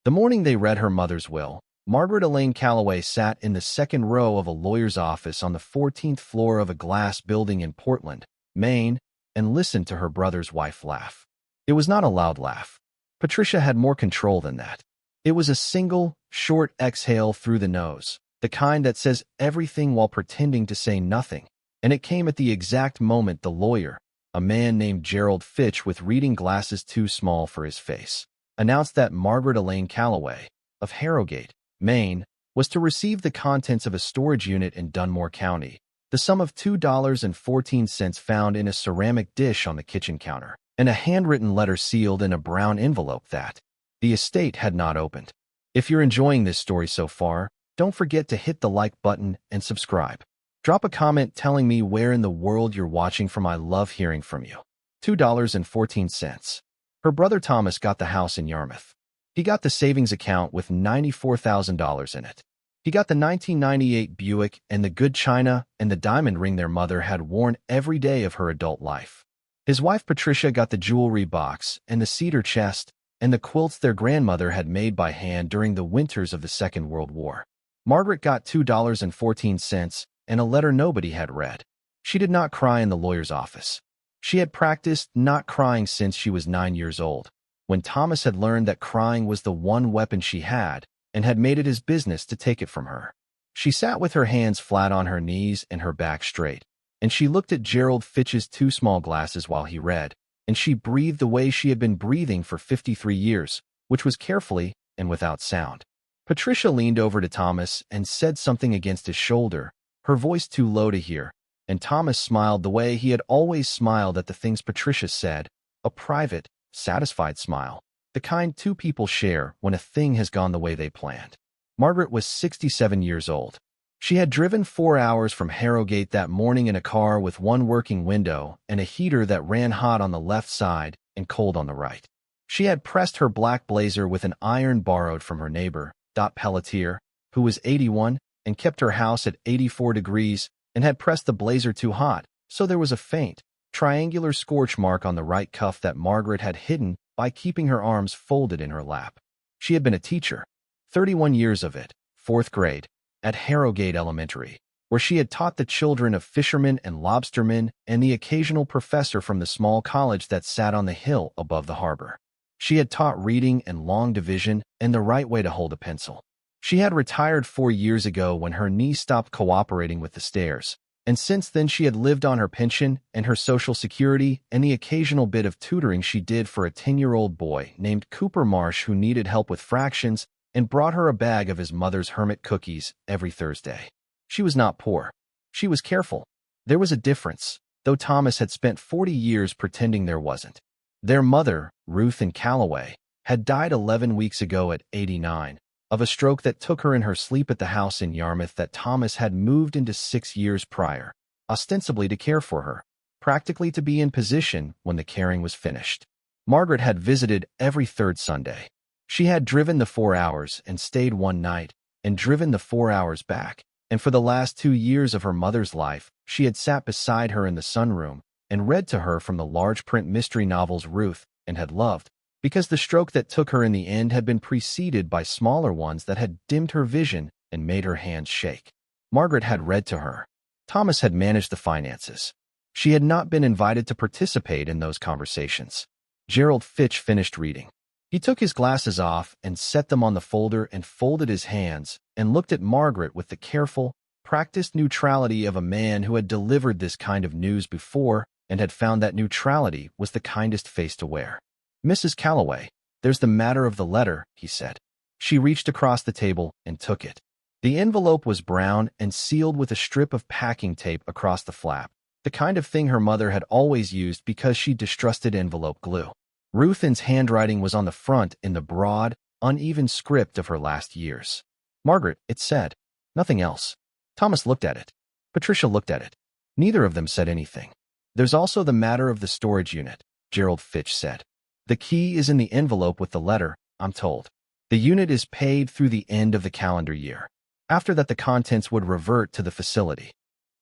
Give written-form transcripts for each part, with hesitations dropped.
The morning they read her mother's will, Margaret Elaine Calloway sat in the second row of a lawyer's office on the 14th floor of a glass building in Portland, Maine, and listened to her brother's wife laugh. It was not a loud laugh. Patricia had more control than that. It was a single, short exhale through the nose, the kind that says everything while pretending to say nothing, and it came at the exact moment the lawyer, a man named Gerald Fitch with reading glasses too small for his face, announced that Margaret Elaine Calloway, of Harrogate, Maine, was to receive the contents of a storage unit in Dunmore County, the sum of $2.14 found in a ceramic dish on the kitchen counter, and a handwritten letter sealed in a brown envelope that the estate had not opened. If you're enjoying this story so far, don't forget to hit the like button and subscribe. Drop a comment telling me where in the world you're watching from. I love hearing from you. $2.14. Her brother Thomas got the house in Yarmouth. He got the savings account with $94,000 in it. He got the 1998 Buick and the good china and the diamond ring their mother had worn every day of her adult life. His wife Patricia got the jewelry box and the cedar chest and the quilts their grandmother had made by hand during the winters of the Second World War. Margaret got $2.14 and a letter nobody had read. She did not cry in the lawyer's office. She had practiced not crying since she was 9 years old, when Thomas had learned that crying was the one weapon she had and had made it his business to take it from her. She sat with her hands flat on her knees and her back straight, and she looked at Gerald Fitch's two small glasses while he read, and she breathed the way she had been breathing for 53 years, which was carefully and without sound. Patricia leaned over to Thomas and said something against his shoulder, her voice too low to hear, and Thomas smiled the way he had always smiled at the things Patricia said, a private, satisfied smile, the kind two people share when a thing has gone the way they planned. Margaret was 67 years old. She had driven 4 hours from Harrogate that morning in a car with one working window and a heater that ran hot on the left side and cold on the right. She had pressed her black blazer with an iron borrowed from her neighbor, Dot Pelletier, who was 81 and kept her house at 84 degrees, and had pressed the blazer too hot, so there was a faint, triangular scorch mark on the right cuff that Margaret had hidden by keeping her arms folded in her lap. She had been a teacher, 31 years of it, 4th grade, at Harrogate Elementary, where she had taught the children of fishermen and lobstermen and the occasional professor from the small college that sat on the hill above the harbor. She had taught reading and long division and the right way to hold a pencil. She had retired 4 years ago when her knee stopped cooperating with the stairs, and since then she had lived on her pension and her Social Security and the occasional bit of tutoring she did for a 10-year-old boy named Cooper Marsh who needed help with fractions and brought her a bag of his mother's hermit cookies every Thursday. She was not poor. She was careful. There was a difference, though Thomas had spent 40 years pretending there wasn't. Their mother, Ruth and Calloway, had died 11 weeks ago at 89, of a stroke that took her in her sleep at the house in Yarmouth that Thomas had moved into 6 years prior, ostensibly to care for her, practically to be in position when the caring was finished. Margaret had visited every third Sunday. She had driven the 4 hours and stayed one night, and driven the 4 hours back, and for the last 2 years of her mother's life, she had sat beside her in the sunroom and read to her from the large print mystery novels Ruth and had loved, because the stroke that took her in the end had been preceded by smaller ones that had dimmed her vision and made her hands shake. Margaret had read to her. Thomas had managed the finances. She had not been invited to participate in those conversations. Gerald Fitch finished reading. He took his glasses off and set them on the folder and folded his hands and looked at Margaret with the careful, practiced neutrality of a man who had delivered this kind of news before and had found that neutrality was the kindest face to wear. "Mrs. Calloway, there's the matter of the letter," he said. She reached across the table and took it. The envelope was brown and sealed with a strip of packing tape across the flap, the kind of thing her mother had always used because she distrusted envelope glue. Ruth's handwriting was on the front in the broad, uneven script of her last years. "Margaret," it said. Nothing else. Thomas looked at it. Patricia looked at it. Neither of them said anything. "There's also the matter of the storage unit," Gerald Fitch said. "The key is in the envelope with the letter, I'm told. The unit is paid through the end of the calendar year. After that, the contents would revert to the facility."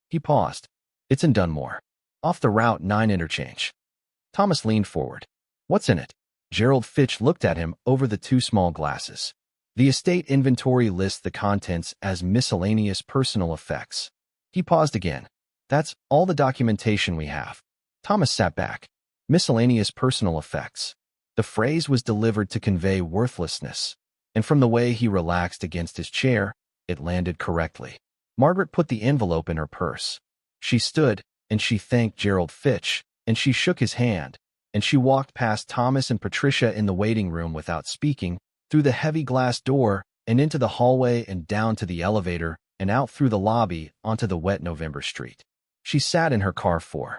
He paused. "It's in Dunmore, off the Route 9 interchange." Thomas leaned forward. "What's in it?" Gerald Fitch looked at him over the two small glasses. The estate inventory lists the contents as miscellaneous personal effects. He paused again. That's all the documentation we have. Thomas sat back. Miscellaneous personal effects. The phrase was delivered to convey worthlessness, and from the way he relaxed against his chair, it landed correctly. Margaret put the envelope in her purse. She stood, and she thanked Gerald Fitch, and she shook his hand, and she walked past Thomas and Patricia in the waiting room without speaking, through the heavy glass door, and into the hallway and down to the elevator, and out through the lobby onto the wet November street. She sat in her car for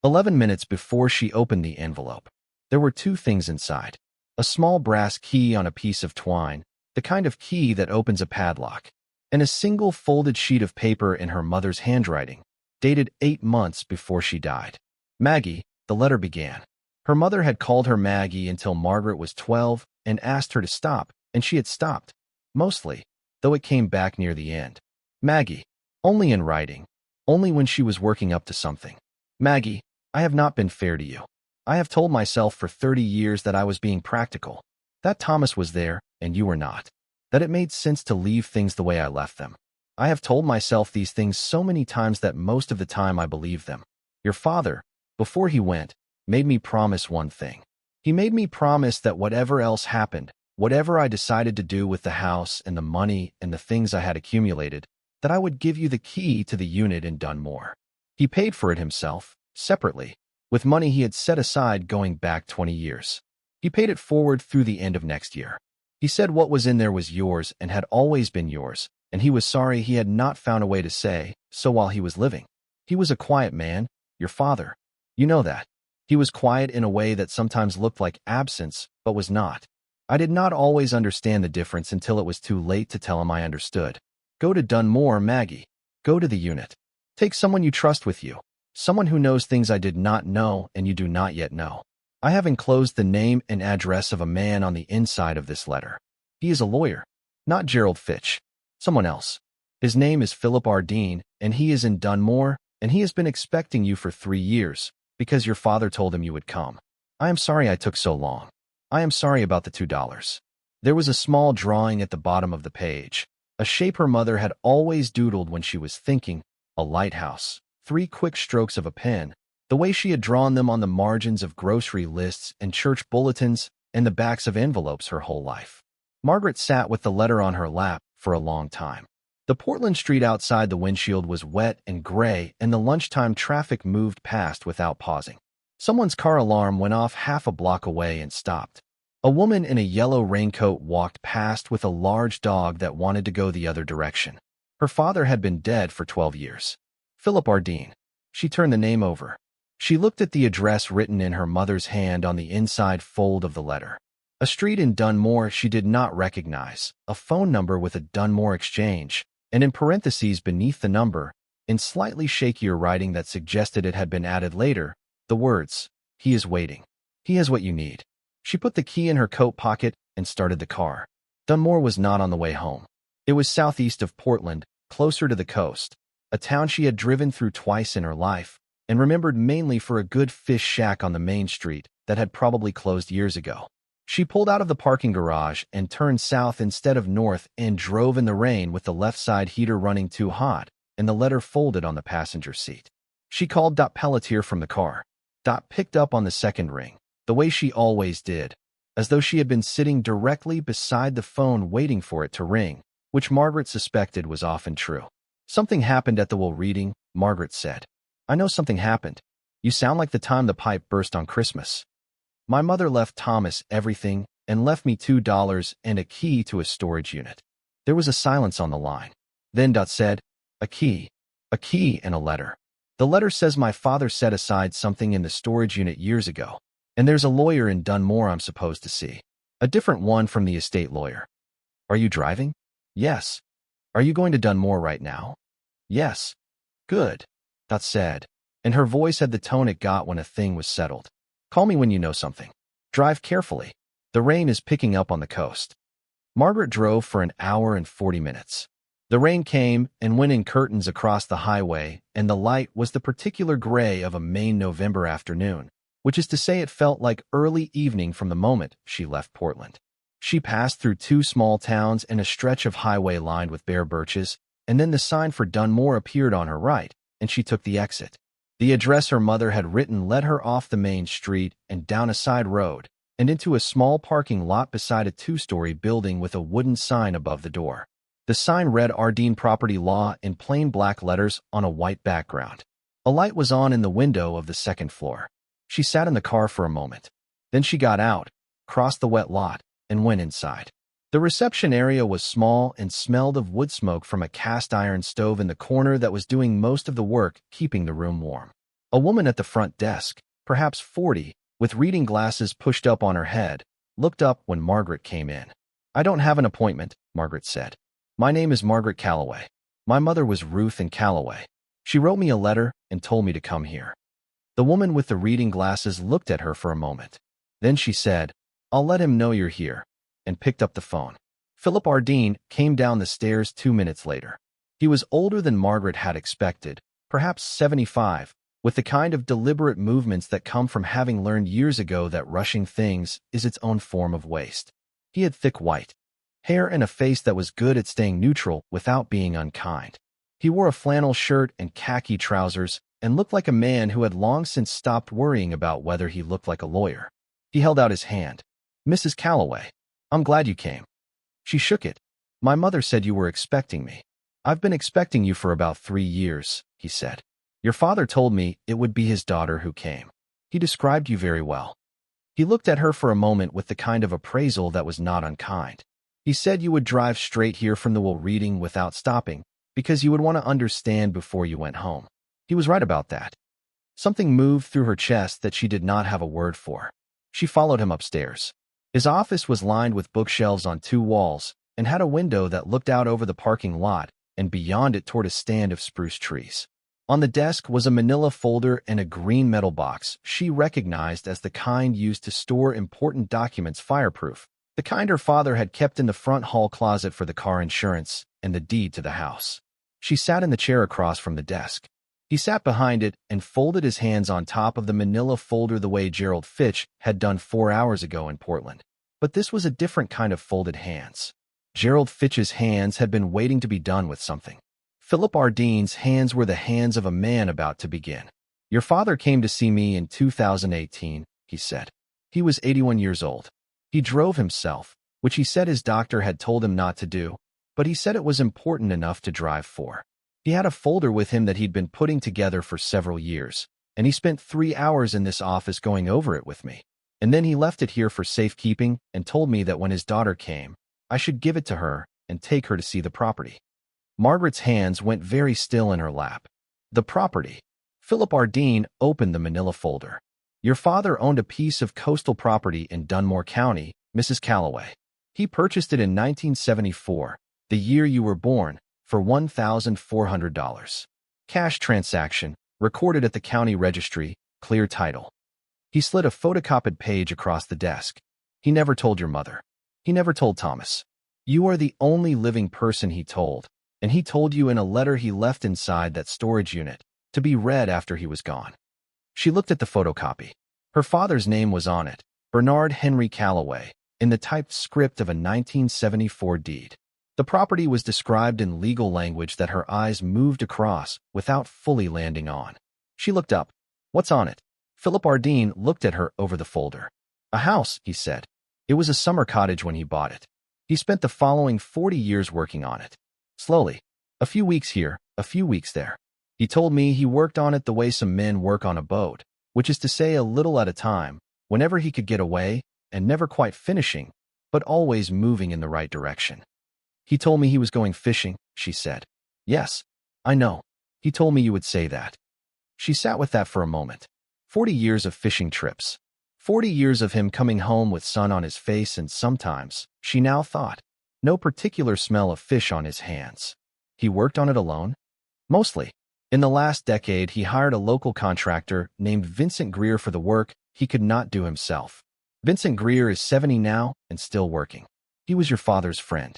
11 minutes before she opened the envelope. There were two things inside. A small brass key on a piece of twine, the kind of key that opens a padlock, and a single folded sheet of paper in her mother's handwriting, dated 8 months before she died. Maggie, the letter began. Her mother had called her Maggie until Margaret was 12 and asked her to stop, and she had stopped. Mostly, though it came back near the end. Maggie, only in writing, only when she was working up to something. Maggie, I have not been fair to you. I have told myself for 30 years that I was being practical, that Thomas was there and you were not, that it made sense to leave things the way I left them. I have told myself these things so many times that most of the time I believed them. Your father, before he went, made me promise one thing. He made me promise that whatever else happened, whatever I decided to do with the house and the money and the things I had accumulated, that I would give you the key to the unit in Dunmore. He paid for it himself, separately, with money he had set aside going back 20 years. He paid it forward through the end of next year. He said what was in there was yours and had always been yours, and he was sorry he had not found a way to say so while he was living. He was a quiet man, your father. You know that. He was quiet in a way that sometimes looked like absence, but was not. I did not always understand the difference until it was too late to tell him I understood. Go to Dunmore, Maggie. Go to the unit. Take someone you trust with you. Someone who knows things I did not know and you do not yet know. I have enclosed the name and address of a man on the inside of this letter. He is a lawyer, not Gerald Fitch. Someone else. His name is Philip Ardeen, and he is in Dunmore, and he has been expecting you for 3 years, because your father told him you would come. I am sorry I took so long. I am sorry about the $2. There was a small drawing at the bottom of the page, a shape her mother had always doodled when she was thinking, a lighthouse, 3 quick strokes of a pen, the way she had drawn them on the margins of grocery lists and church bulletins and the backs of envelopes her whole life. Margaret sat with the letter on her lap for a long time. The Portland street outside the windshield was wet and gray, and the lunchtime traffic moved past without pausing. Someone's car alarm went off half a block away and stopped. A woman in a yellow raincoat walked past with a large dog that wanted to go the other direction. Her father had been dead for 12 years. Philip Ardeen. She turned the name over. She looked at the address written in her mother's hand on the inside fold of the letter. A street in Dunmore she did not recognize, a phone number with a Dunmore exchange, and in parentheses beneath the number, in slightly shakier writing that suggested it had been added later, the words, "He is waiting. He has what you need." She put the key in her coat pocket and started the car. Dunmore was not on the way home. It was southeast of Portland, closer to the coast, a town she had driven through twice in her life, and remembered mainly for a good fish shack on the main street that had probably closed years ago. She pulled out of the parking garage and turned south instead of north and drove in the rain with the left side heater running too hot and the letter folded on the passenger seat. She called Dot Pelletier from the car. Dot picked up on the second ring, the way she always did, as though she had been sitting directly beside the phone waiting for it to ring, which Margaret suspected was often true. "Something happened at the will reading," Margaret said. "I know something happened. You sound like the time the pipe burst on Christmas. My mother left Thomas everything and left me $2 and a key to a storage unit." There was a silence on the line. Then Dot said, a key and a letter. "The letter says my father set aside something in the storage unit years ago, and there's a lawyer in Dunmore I'm supposed to see. A different one from the estate lawyer." "Are you driving?" "Yes." "Are you going to Dunmore right now?" "Yes." "Good," Dot said, and her voice had the tone it got when a thing was settled. "Call me when you know something. Drive carefully. The rain is picking up on the coast." Margaret drove for an hour and 40 minutes. The rain came and went in curtains across the highway, and the light was the particular gray of a Maine November afternoon, which is to say it felt like early evening from the moment she left Portland. She passed through 2 small towns and a stretch of highway lined with bare birches, and then the sign for Dunmore appeared on her right, and she took the exit. The address her mother had written led her off the main street and down a side road, and into a small parking lot beside a 2-story building with a wooden sign above the door. The sign read Ardeen Property Law in plain black letters on a white background. A light was on in the window of the 2nd floor. She sat in the car for a moment. Then she got out, crossed the wet lot, and went inside. The reception area was small and smelled of wood smoke from a cast-iron stove in the corner that was doing most of the work keeping the room warm. A woman at the front desk, perhaps 40, with reading glasses pushed up on her head, looked up when Margaret came in. "I don't have an appointment," Margaret said. "My name is Margaret Calloway. My mother was Ruth and Calloway. She wrote me a letter and told me to come here." The woman with the reading glasses looked at her for a moment. Then she said, "I'll let him know you're here," and picked up the phone. Philip Ardeen came down the stairs 2 minutes later. He was older than Margaret had expected, perhaps 75, with the kind of deliberate movements that come from having learned years ago that rushing things is its own form of waste. He had thick white hair and a face that was good at staying neutral without being unkind. He wore a flannel shirt and khaki trousers and looked like a man who had long since stopped worrying about whether he looked like a lawyer. He held out his hand. "Mrs. Calloway, I'm glad you came." She shook it. "My mother said you were expecting me." "I've been expecting you for about 3 years," he said. "Your father told me it would be his daughter who came. He described you very well." He looked at her for a moment with the kind of appraisal that was not unkind. "He said you would drive straight here from the Will Reading without stopping, because you would want to understand before you went home." He was right about that. Something moved through her chest that she did not have a word for. She followed him upstairs. His office was lined with bookshelves on 2 walls and had a window that looked out over the parking lot and beyond it toward a stand of spruce trees. On the desk was a manila folder and a green metal box she recognized as the kind used to store important documents fireproof, the kind her father had kept in the front hall closet for the car insurance and the deed to the house. She sat in the chair across from the desk. He sat behind it and folded his hands on top of the manila folder the way Gerald Fitch had done 4 hours ago in Portland. But this was a different kind of folded hands. Gerald Fitch's hands had been waiting to be done with something. Philip Ardeen's hands were the hands of a man about to begin. "Your father came to see me in 2018, he said. He was 81 years old. He drove himself, which he said his doctor had told him not to do, but he said it was important enough to drive for. He had a folder with him that he'd been putting together for several years, and he spent 3 hours in this office going over it with me. And then he left it here for safekeeping and told me that when his daughter came, I should give it to her and take her to see the property." Margaret's hands went very still in her lap. "The property." Philip Ardeen opened the manila folder. "Your father owned a piece of coastal property in Dunmore County, Mrs. Calloway. He purchased it in 1974, the year you were born, for $1,400. Cash transaction, recorded at the county registry, clear title." He slid a photocopied page across the desk. "He never told your mother. He never told Thomas. You are the only living person he told, and he told you in a letter he left inside that storage unit, to be read after he was gone." She looked at the photocopy. Her father's name was on it, Bernard Henry Calloway, in the typed script of a 1974 deed. The property was described in legal language that her eyes moved across without fully landing on. She looked up. "What's on it?" Philip Ardeen looked at her over the folder. "A house," he said. "It was a summer cottage when he bought it. He spent the following 40 years working on it. Slowly. A few weeks here, a few weeks there. He told me he worked on it the way some men work on a boat, which is to say a little at a time, whenever he could get away, and never quite finishing, but always moving in the right direction." "He told me he was going fishing," she said. "Yes, I know. He told me you would say that." She sat with that for a moment. 40 years of fishing trips. 40 years of him coming home with sun on his face and sometimes, she now thought, no particular smell of fish on his hands. He worked on it alone? Mostly. In the last decade, he hired a local contractor named Vincent Greer for the work he could not do himself. Vincent Greer is 70 now and still working. He was your father's friend.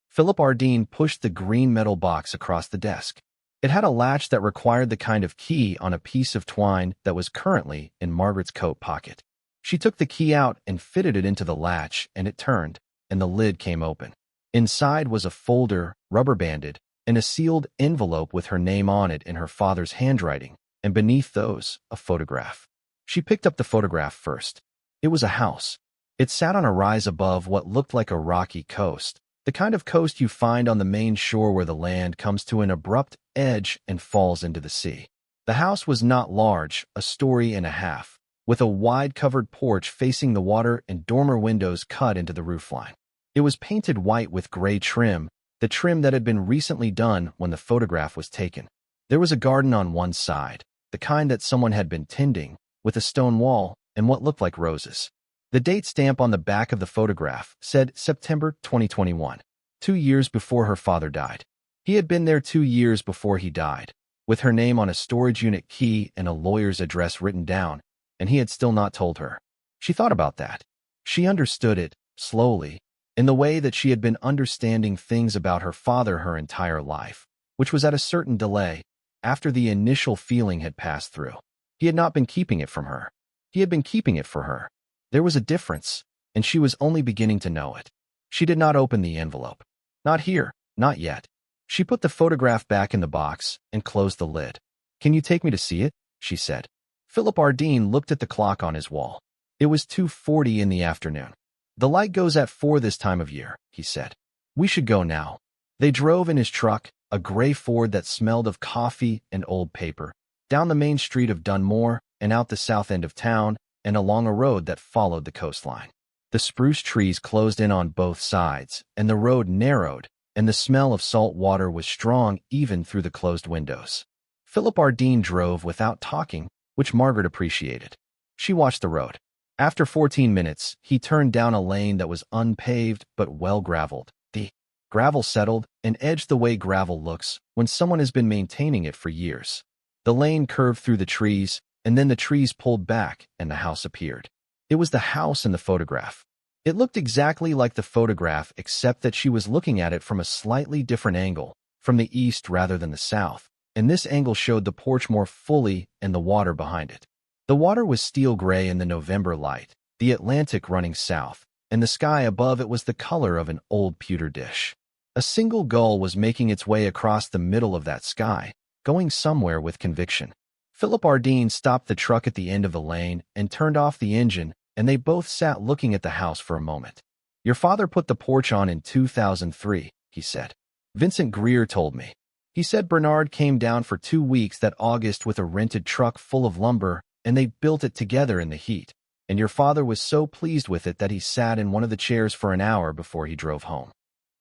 Philip Ardeen pushed the green metal box across the desk. It had a latch that required the kind of key on a piece of twine that was currently in Margaret's coat pocket. She took the key out and fitted it into the latch, and it turned, and the lid came open. Inside was a folder, rubber-banded, and a sealed envelope with her name on it in her father's handwriting, and beneath those, a photograph. She picked up the photograph first. It was a house. It sat on a rise above what looked like a rocky coast, the kind of coast you find on the Maine shore where the land comes to an abrupt edge and falls into the sea. The house was not large, a story and a half, with a wide covered porch facing the water and dormer windows cut into the roofline. It was painted white with gray trim, the trim that had been recently done when the photograph was taken. There was a garden on one side, the kind that someone had been tending, with a stone wall and what looked like roses. The date stamp on the back of the photograph said September 2021, 2 years before her father died. He had been there 2 years before he died, with her name on a storage unit key and a lawyer's address written down, and he had still not told her. She thought about that. She understood it, slowly, in the way that she had been understanding things about her father her entire life, which was at a certain delay, after the initial feeling had passed through. He had not been keeping it from her. He had been keeping it for her. There was a difference, and she was only beginning to know it. She did not open the envelope. Not here, not yet. She put the photograph back in the box and closed the lid. "Can you take me to see it?" she said. Philip Ardeen looked at the clock on his wall. It was 2:40 in the afternoon. "The light goes at 4 this time of year," he said. "We should go now." They drove in his truck, a gray Ford that smelled of coffee and old paper, down the main street of Dunmore and out the south end of town, and along a road that followed the coastline. The spruce trees closed in on both sides, and the road narrowed, and the smell of salt water was strong even through the closed windows. Philip Ardeen drove without talking, which Margaret appreciated. She watched the road. After 14 minutes, he turned down a lane that was unpaved but well-graveled. The gravel settled and edged the way gravel looks when someone has been maintaining it for years. The lane curved through the trees, and then the trees pulled back and the house appeared. It was the house in the photograph. It looked exactly like the photograph except that she was looking at it from a slightly different angle, from the east rather than the south, and this angle showed the porch more fully and the water behind it. The water was steel gray in the November light, the Atlantic running south, and the sky above it was the color of an old pewter dish. A single gull was making its way across the middle of that sky, going somewhere with conviction. Philip Ardeen stopped the truck at the end of the lane and turned off the engine, and they both sat looking at the house for a moment. "Your father put the porch on in 2003, he said. "Vincent Greer told me. He said Bernard came down for 2 weeks that August with a rented truck full of lumber, and they built it together in the heat, and your father was so pleased with it that he sat in one of the chairs for an hour before he drove home."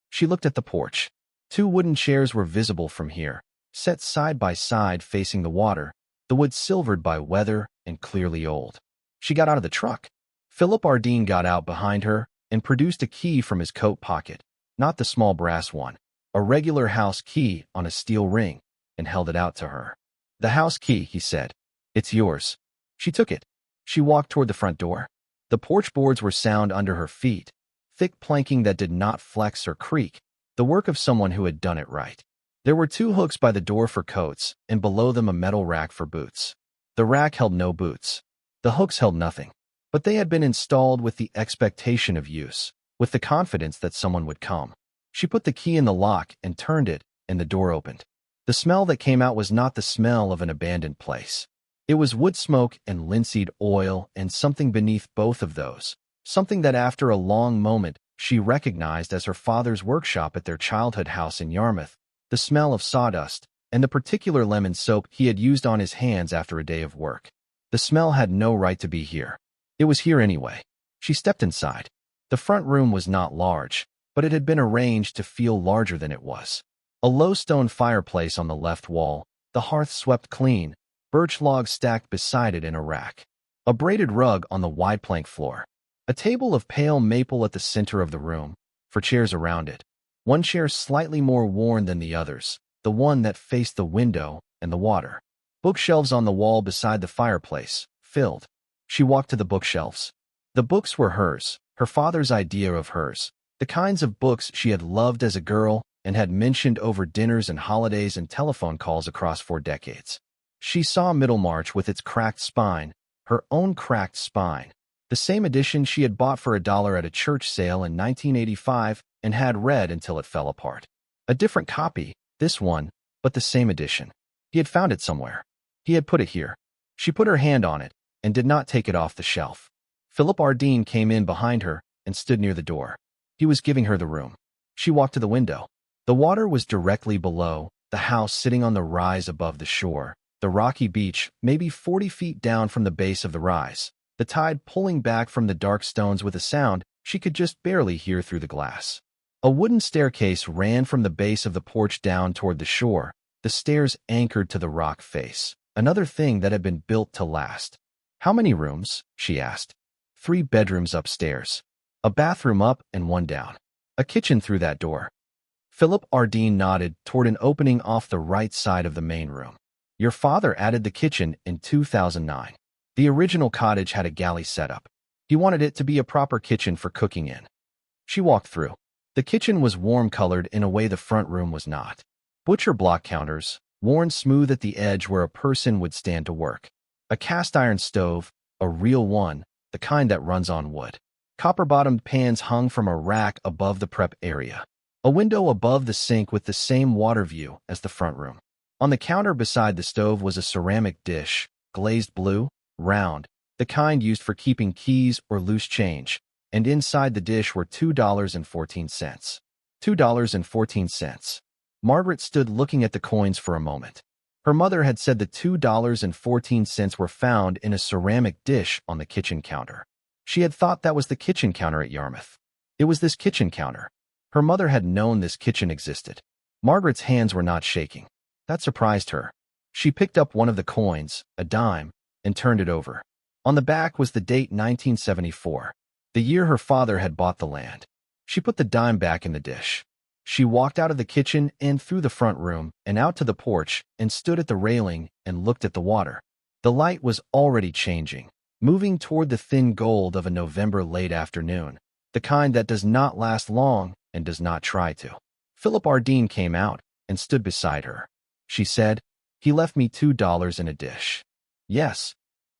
She looked at the porch. 2 wooden chairs were visible from here, set side by side facing the water, the wood silvered by weather and clearly old. She got out of the truck. Philip Ardeen got out behind her and produced a key from his coat pocket, not the small brass one, a regular house key on a steel ring, and held it out to her. "The house key," he said. "It's yours." She took it. She walked toward the front door. The porch boards were sound under her feet, thick planking that did not flex or creak, the work of someone who had done it right. There were 2 hooks by the door for coats, and below them a metal rack for boots. The rack held no boots. The hooks held nothing. But they had been installed with the expectation of use, with the confidence that someone would come. She put the key in the lock and turned it, and the door opened. The smell that came out was not the smell of an abandoned place. It was wood smoke and linseed oil and something beneath both of those, something that after a long moment she recognized as her father's workshop at their childhood house in Yarmouth, the smell of sawdust, and the particular lemon soap he had used on his hands after a day of work. The smell had no right to be here. It was here anyway. She stepped inside. The front room was not large, but it had been arranged to feel larger than it was. A low stone fireplace on the left wall, the hearth swept clean, birch logs stacked beside it in a rack. A braided rug on the wide plank floor. A table of pale maple at the center of the room, for chairs around it. One chair slightly more worn than the others, the one that faced the window and the water. Bookshelves on the wall beside the fireplace, filled. She walked to the bookshelves. The books were hers, her father's idea of hers, the kinds of books she had loved as a girl and had mentioned over dinners and holidays and telephone calls across 4 decades. She saw Middlemarch with its cracked spine, her own cracked spine, the same edition she had bought for $1 at a church sale in 1985 and had read until it fell apart. A different copy, this one, but the same edition. He had found it somewhere. He had put it here. She put her hand on it and did not take it off the shelf. Philip Ardeen came in behind her and stood near the door. He was giving her the room. She walked to the window. The water was directly below, the house sitting on the rise above the shore, the rocky beach maybe 40 feet down from the base of the rise, the tide pulling back from the dark stones with a sound she could just barely hear through the glass. A wooden staircase ran from the base of the porch down toward the shore, the stairs anchored to the rock face, another thing that had been built to last. "How many rooms?" she asked. 3 bedrooms upstairs. A bathroom up and one down. A kitchen through that door. Philip Ardeen nodded toward an opening off the right side of the main room. "Your father added the kitchen in 2009. The original cottage had a galley setup. He wanted it to be a proper kitchen for cooking in." She walked through. The kitchen was warm-colored in a way the front room was not. Butcher block counters, worn smooth at the edge where a person would stand to work. A cast-iron stove, a real one, the kind that runs on wood. Copper-bottomed pans hung from a rack above the prep area. A window above the sink with the same water view as the front room. On the counter beside the stove was a ceramic dish, glazed blue, round, the kind used for keeping keys or loose change, and inside the dish were $2.14. $2.14. Margaret stood looking at the coins for a moment. Her mother had said the $2.14 were found in a ceramic dish on the kitchen counter. She had thought that was the kitchen counter at Yarmouth. It was this kitchen counter. Her mother had known this kitchen existed. Margaret's hands were not shaking. That surprised her. She picked up one of the coins, a dime, and turned it over. On the back was the date 1974, the year her father had bought the land. She put the dime back in the dish. She walked out of the kitchen and through the front room and out to the porch and stood at the railing and looked at the water. The light was already changing, moving toward the thin gold of a November late afternoon, the kind that does not last long and does not try to. Philip Ardeen came out and stood beside her. She said, "He left me $2 in a dish." "Yes,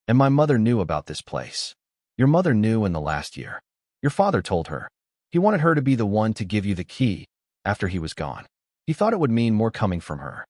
and my mother knew about this place." "Your mother knew in the last year. Your father told her. He wanted her to be the one to give you the key after he was gone. He thought it would mean more coming from her."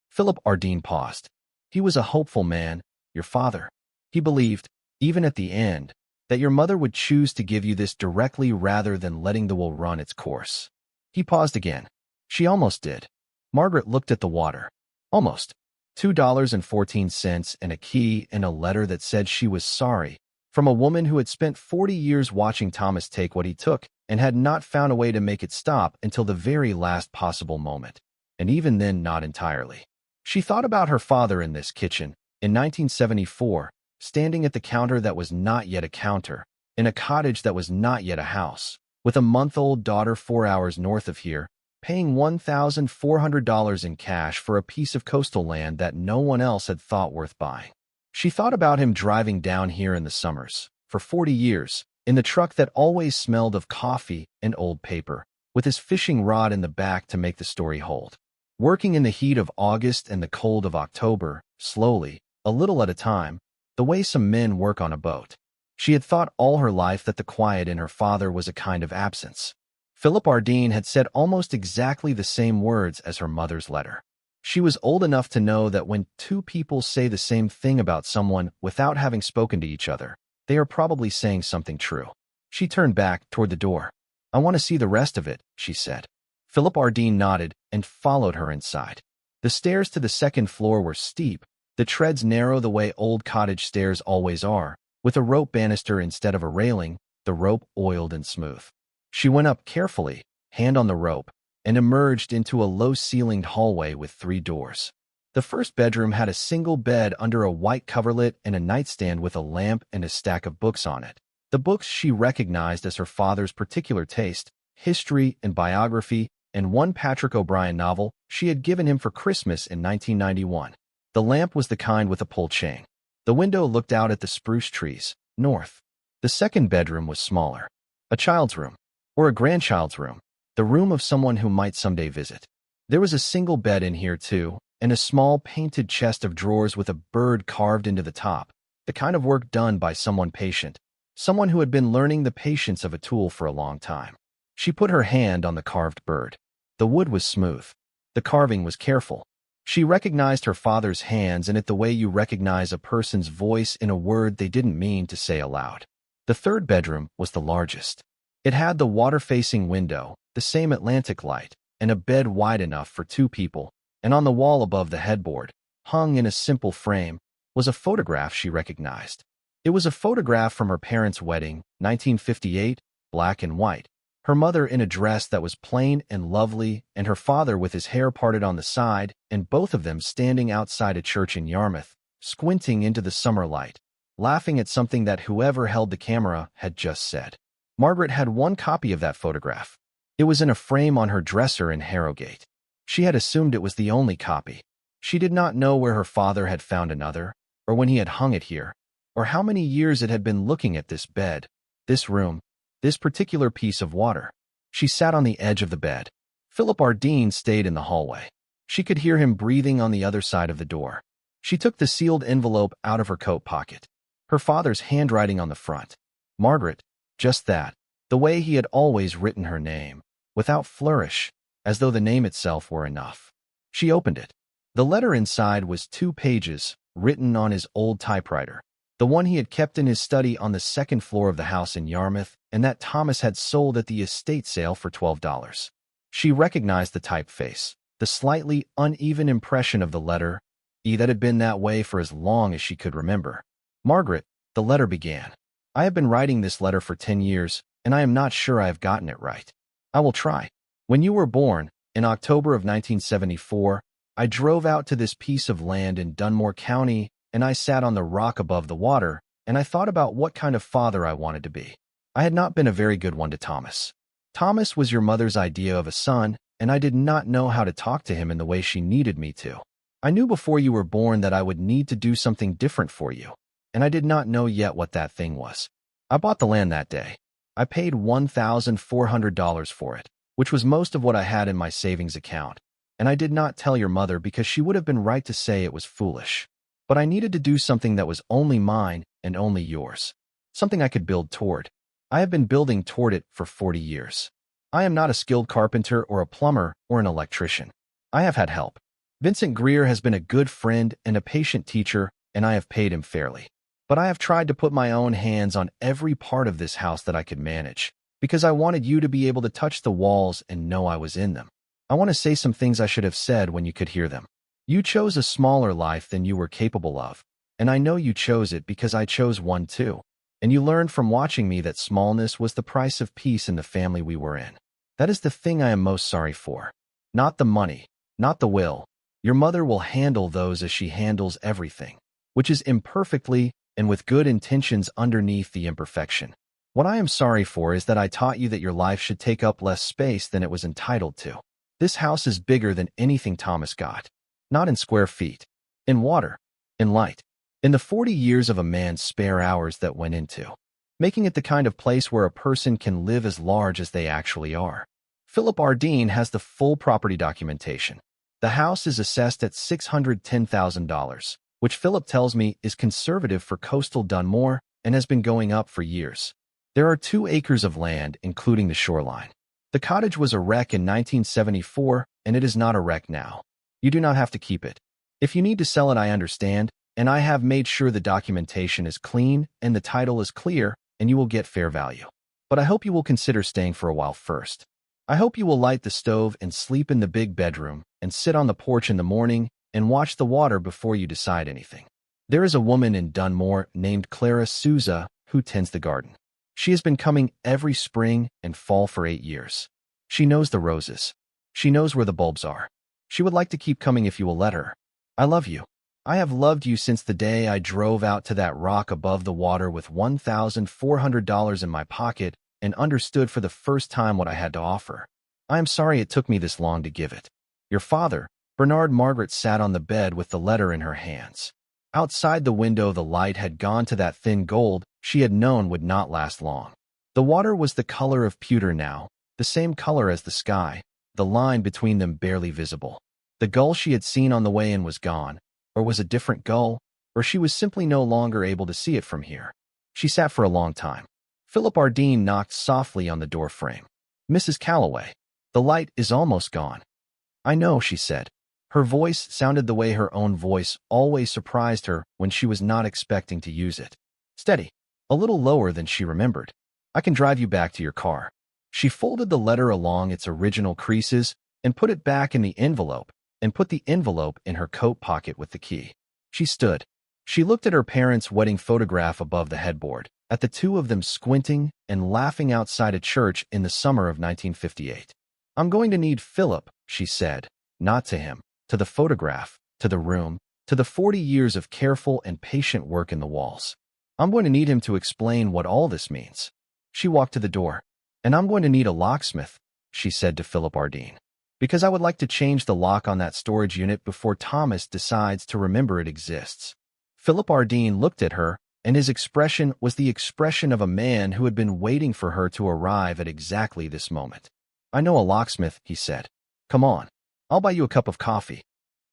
Philip Ardeen paused. He was a hopeful man, your father. He believed, even at the end, that your mother would choose to give you this directly rather than letting the will run its course. He paused again. She almost did. Margaret looked at the water. Almost. $2.14 and a key and a letter that said she was sorry, from a woman who had spent 40 years watching Thomas take what he took and had not found a way to make it stop until the very last possible moment, and even then not entirely. She thought about her father in this kitchen, in 1974, standing at the counter that was not yet a counter, in a cottage that was not yet a house, with a month-old daughter 4 hours north of here, paying $1,400 in cash for a piece of coastal land that no one else had thought worth buying. She thought about him driving down here in the summers, for 40 years, in the truck that always smelled of coffee and old paper, with his fishing rod in the back to make the story hold. Working in the heat of August and the cold of October, slowly, a little at a time, the way some men work on a boat. She had thought all her life that the quiet in her father was a kind of absence. Philip Ardeen had said almost exactly the same words as her mother's letter. She was old enough to know that when two people say the same thing about someone without having spoken to each other, they are probably saying something true. She turned back toward the door. "I want to see the rest of it," she said. Philip Ardeen nodded and followed her inside. The stairs to the second floor were steep, the treads narrow the way old cottage stairs always are, with a rope banister instead of a railing, the rope oiled and smooth. She went up carefully, hand on the rope, and emerged into a low-ceilinged hallway with 3 doors. The first bedroom had a single bed under a white coverlet and a nightstand with a lamp and a stack of books on it. The books she recognized as her father's particular taste, history and biography, and one Patrick O'Brian novel she had given him for Christmas in 1991. The lamp was the kind with a pull chain. The window looked out at the spruce trees, north. The second bedroom was smaller. A child's room, or a grandchild's room. the room of someone who might someday visit. There was a single bed in here, too, and a small painted chest of drawers with a bird carved into the top, the kind of work done by someone patient, someone who had been learning the patience of a tool for a long time. She put her hand on the carved bird. The wood was smooth. The carving was careful. She recognized her father's hands in it the way you recognize a person's voice in a word they didn't mean to say aloud. The third bedroom was the largest. It had the water-facing window, the same Atlantic light, and a bed wide enough for 2 people, and on the wall above the headboard, hung in a simple frame, was a photograph she recognized. It was a photograph from her parents' wedding, 1958, black and white. Her mother in a dress that was plain and lovely, and her father with his hair parted on the side, and both of them standing outside a church in Yarmouth, squinting into the summer light, laughing at something that whoever held the camera had just said. Margaret had one copy of that photograph. It was in a frame on her dresser in Harrogate. She had assumed it was the only copy. She did not know where her father had found another, or when he had hung it here, or how many years it had been looking at this bed, this room, this particular piece of water. She sat on the edge of the bed. Philip Ardeen stayed in the hallway. She could hear him breathing on the other side of the door. She took the sealed envelope out of her coat pocket. Her father's handwriting on the front. Margaret, just that, the way he had always written her name, without flourish, as though the name itself were enough. She opened it. The letter inside was 2 pages, written on his old typewriter, the one he had kept in his study on the 2nd floor of the house in Yarmouth, and that Thomas had sold at the estate sale for $12. She recognized the typeface, the slightly uneven impression of the letter, that had been that way for as long as she could remember. Margaret, the letter began. I have been writing this letter for 10 years, and I am not sure I have gotten it right. I will try. When you were born, in October of 1974, I drove out to this piece of land in Dunmore County, and I sat on the rock above the water, and I thought about what kind of father I wanted to be. I had not been a very good one to Thomas. Thomas was your mother's idea of a son, and I did not know how to talk to him in the way she needed me to. I knew before you were born that I would need to do something different for you, and I did not know yet what that thing was. I bought the land that day. I paid $1,400 for it, which was most of what I had in my savings account, and I did not tell your mother because she would have been right to say it was foolish. But I needed to do something that was only mine and only yours, something I could build toward. I have been building toward it for 40 years. I am not a skilled carpenter or a plumber or an electrician. I have had help. Vincent Greer has been a good friend and a patient teacher, and I have paid him fairly. But I have tried to put my own hands on every part of this house that I could manage, because I wanted you to be able to touch the walls and know I was in them. I want to say some things I should have said when you could hear them. You chose a smaller life than you were capable of, and I know you chose it because I chose one too. And you learned from watching me that smallness was the price of peace in the family we were in. That is the thing I am most sorry for. Not the money, not the will. Your mother will handle those as she handles everything, which is imperfectly and with good intentions underneath the imperfection. What I am sorry for is that I taught you that your life should take up less space than it was entitled to. This house is bigger than anything Thomas got. Not in square feet, in water, in light, in the 40 years of a man's spare hours that went into making it the kind of place where a person can live as large as they actually are. Philip Ardeen has the full property documentation. The house is assessed at $610,000, which Philip tells me is conservative for coastal Dunmore and has been going up for years. There are 2 acres of land, including the shoreline. The cottage was a wreck in 1974, and it is not a wreck now. You do not have to keep it. If you need to sell it, I understand, and I have made sure the documentation is clean and the title is clear, and you will get fair value. But I hope you will consider staying for a while first. I hope you will light the stove and sleep in the big bedroom and sit on the porch in the morning and watch the water before you decide anything. There is a woman in Dunmore named Clara Souza who tends the garden. She has been coming every spring and fall for 8 years. She knows the roses. She knows where the bulbs are. She would like to keep coming if you will let her. I love you. I have loved you since the day I drove out to that rock above the water with $1,400 in my pocket and understood for the first time what I had to offer. I am sorry it took me this long to give it. Your father, Bernard. Margaret sat on the bed with the letter in her hands. Outside the window the light had gone to that thin gold she had known would not last long. The water was the color of pewter now, the same color as the sky, the line between them barely visible. The gull she had seen on the way in was gone, or was a different gull, or she was simply no longer able to see it from here. She sat for a long time. Philip Ardeen knocked softly on the door frame. "Mrs. Calloway, the light is almost gone." "I know," she said. Her voice sounded the way her own voice always surprised her when she was not expecting to use it. Steady, a little lower than she remembered. "I can drive you back to your car." She folded the letter along its original creases and put it back in the envelope, and put the envelope in her coat pocket with the key. She stood. She looked at her parents' wedding photograph above the headboard, at the two of them squinting and laughing outside a church in the summer of 1958. "I'm going to need Philip," she said, not to him, to the photograph, to the room, to the 40 years of careful and patient work in the walls. "I'm going to need him to explain what all this means." She walked to the door. "And I'm going to need a locksmith," she said to Philip Ardeen, "because I would like to change the lock on that storage unit before Thomas decides to remember it exists." Philip Ardeen looked at her, and his expression was the expression of a man who had been waiting for her to arrive at exactly this moment. "I know a locksmith," he said. "Come on. I'll buy you a cup of coffee."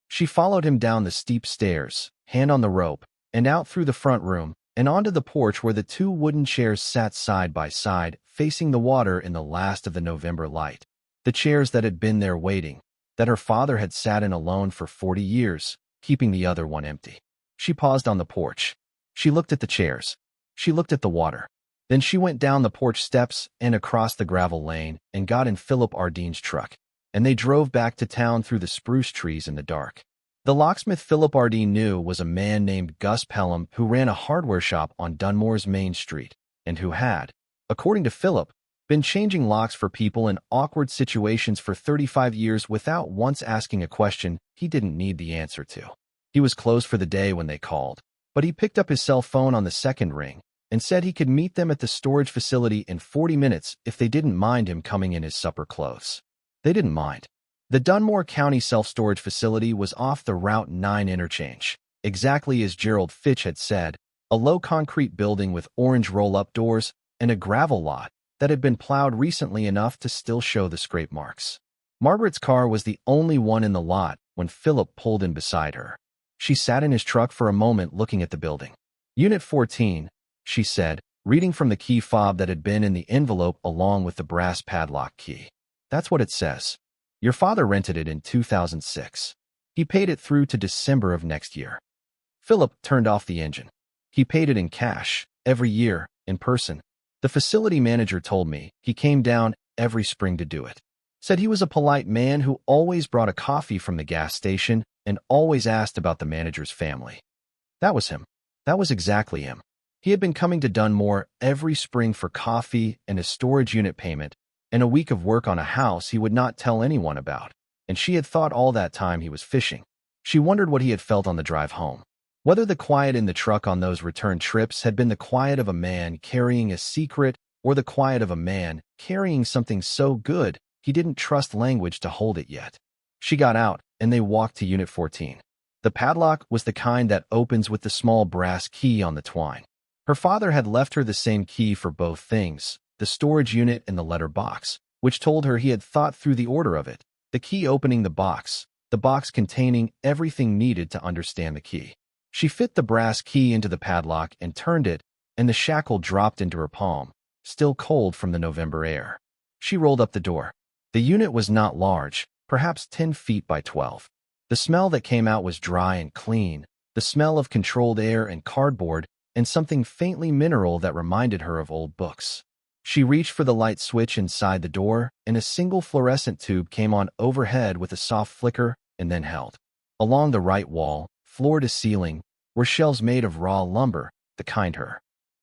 She followed him down the steep stairs, hand on the rope, and out through the front room, and onto the porch where the two wooden chairs sat side by side, facing the water in the last of the November light. The chairs that had been there waiting, that her father had sat in alone for 40 years, keeping the other one empty. She paused on the porch. She looked at the chairs. She looked at the water. Then she went down the porch steps and across the gravel lane and got in Philip Ardeen's truck, and they drove back to town through the spruce trees in the dark. The locksmith Philip Ardeen knew was a man named Gus Pelham who ran a hardware shop on Dunmore's Main Street, and who had, according to Philip, been changing locks for people in awkward situations for 35 years without once asking a question he didn't need the answer to. He was closed for the day when they called, but he picked up his cell phone on the second ring and said he could meet them at the storage facility in 40 minutes if they didn't mind him coming in his supper clothes. They didn't mind. The Dunmore County Self-Storage Facility was off the Route 9 interchange, exactly as Gerald Fitch had said, a low concrete building with orange roll-up doors and a gravel lot that had been plowed recently enough to still show the scrape marks. Margaret's car was the only one in the lot when Philip pulled in beside her. She sat in his truck for a moment looking at the building. "Unit 14, she said, reading from the key fob that had been in the envelope along with the brass padlock key. "That's what it says. Your father rented it in 2006. He paid it through to December of next year." Philip turned off the engine. "He paid it in cash, every year, in person. The facility manager told me he came down every spring to do it. Said he was a polite man who always brought a coffee from the gas station and always asked about the manager's family." That was him. That was exactly him. He had been coming to Dunmore every spring for coffee and a storage unit payment and a week of work on a house he would not tell anyone about, and she had thought all that time he was fishing. She wondered what he had felt on the drive home. Whether the quiet in the truck on those return trips had been the quiet of a man carrying a secret or the quiet of a man carrying something so good he didn't trust language to hold it yet. She got out, and they walked to Unit 14. The padlock was the kind that opens with the small brass key on the twine. Her father had left her the same key for both things, the storage unit and the letter box, which told her he had thought through the order of it, the key opening the box containing everything needed to understand the key. She fit the brass key into the padlock and turned it, and the shackle dropped into her palm, still cold from the November air. She rolled up the door. The unit was not large, perhaps 10 feet by 12. The smell that came out was dry and clean, the smell of controlled air and cardboard, and something faintly mineral that reminded her of old books. She reached for the light switch inside the door, and a single fluorescent tube came on overhead with a soft flicker and then held. Along the right wall, floor to ceiling, were shelves made of raw lumber, the kind her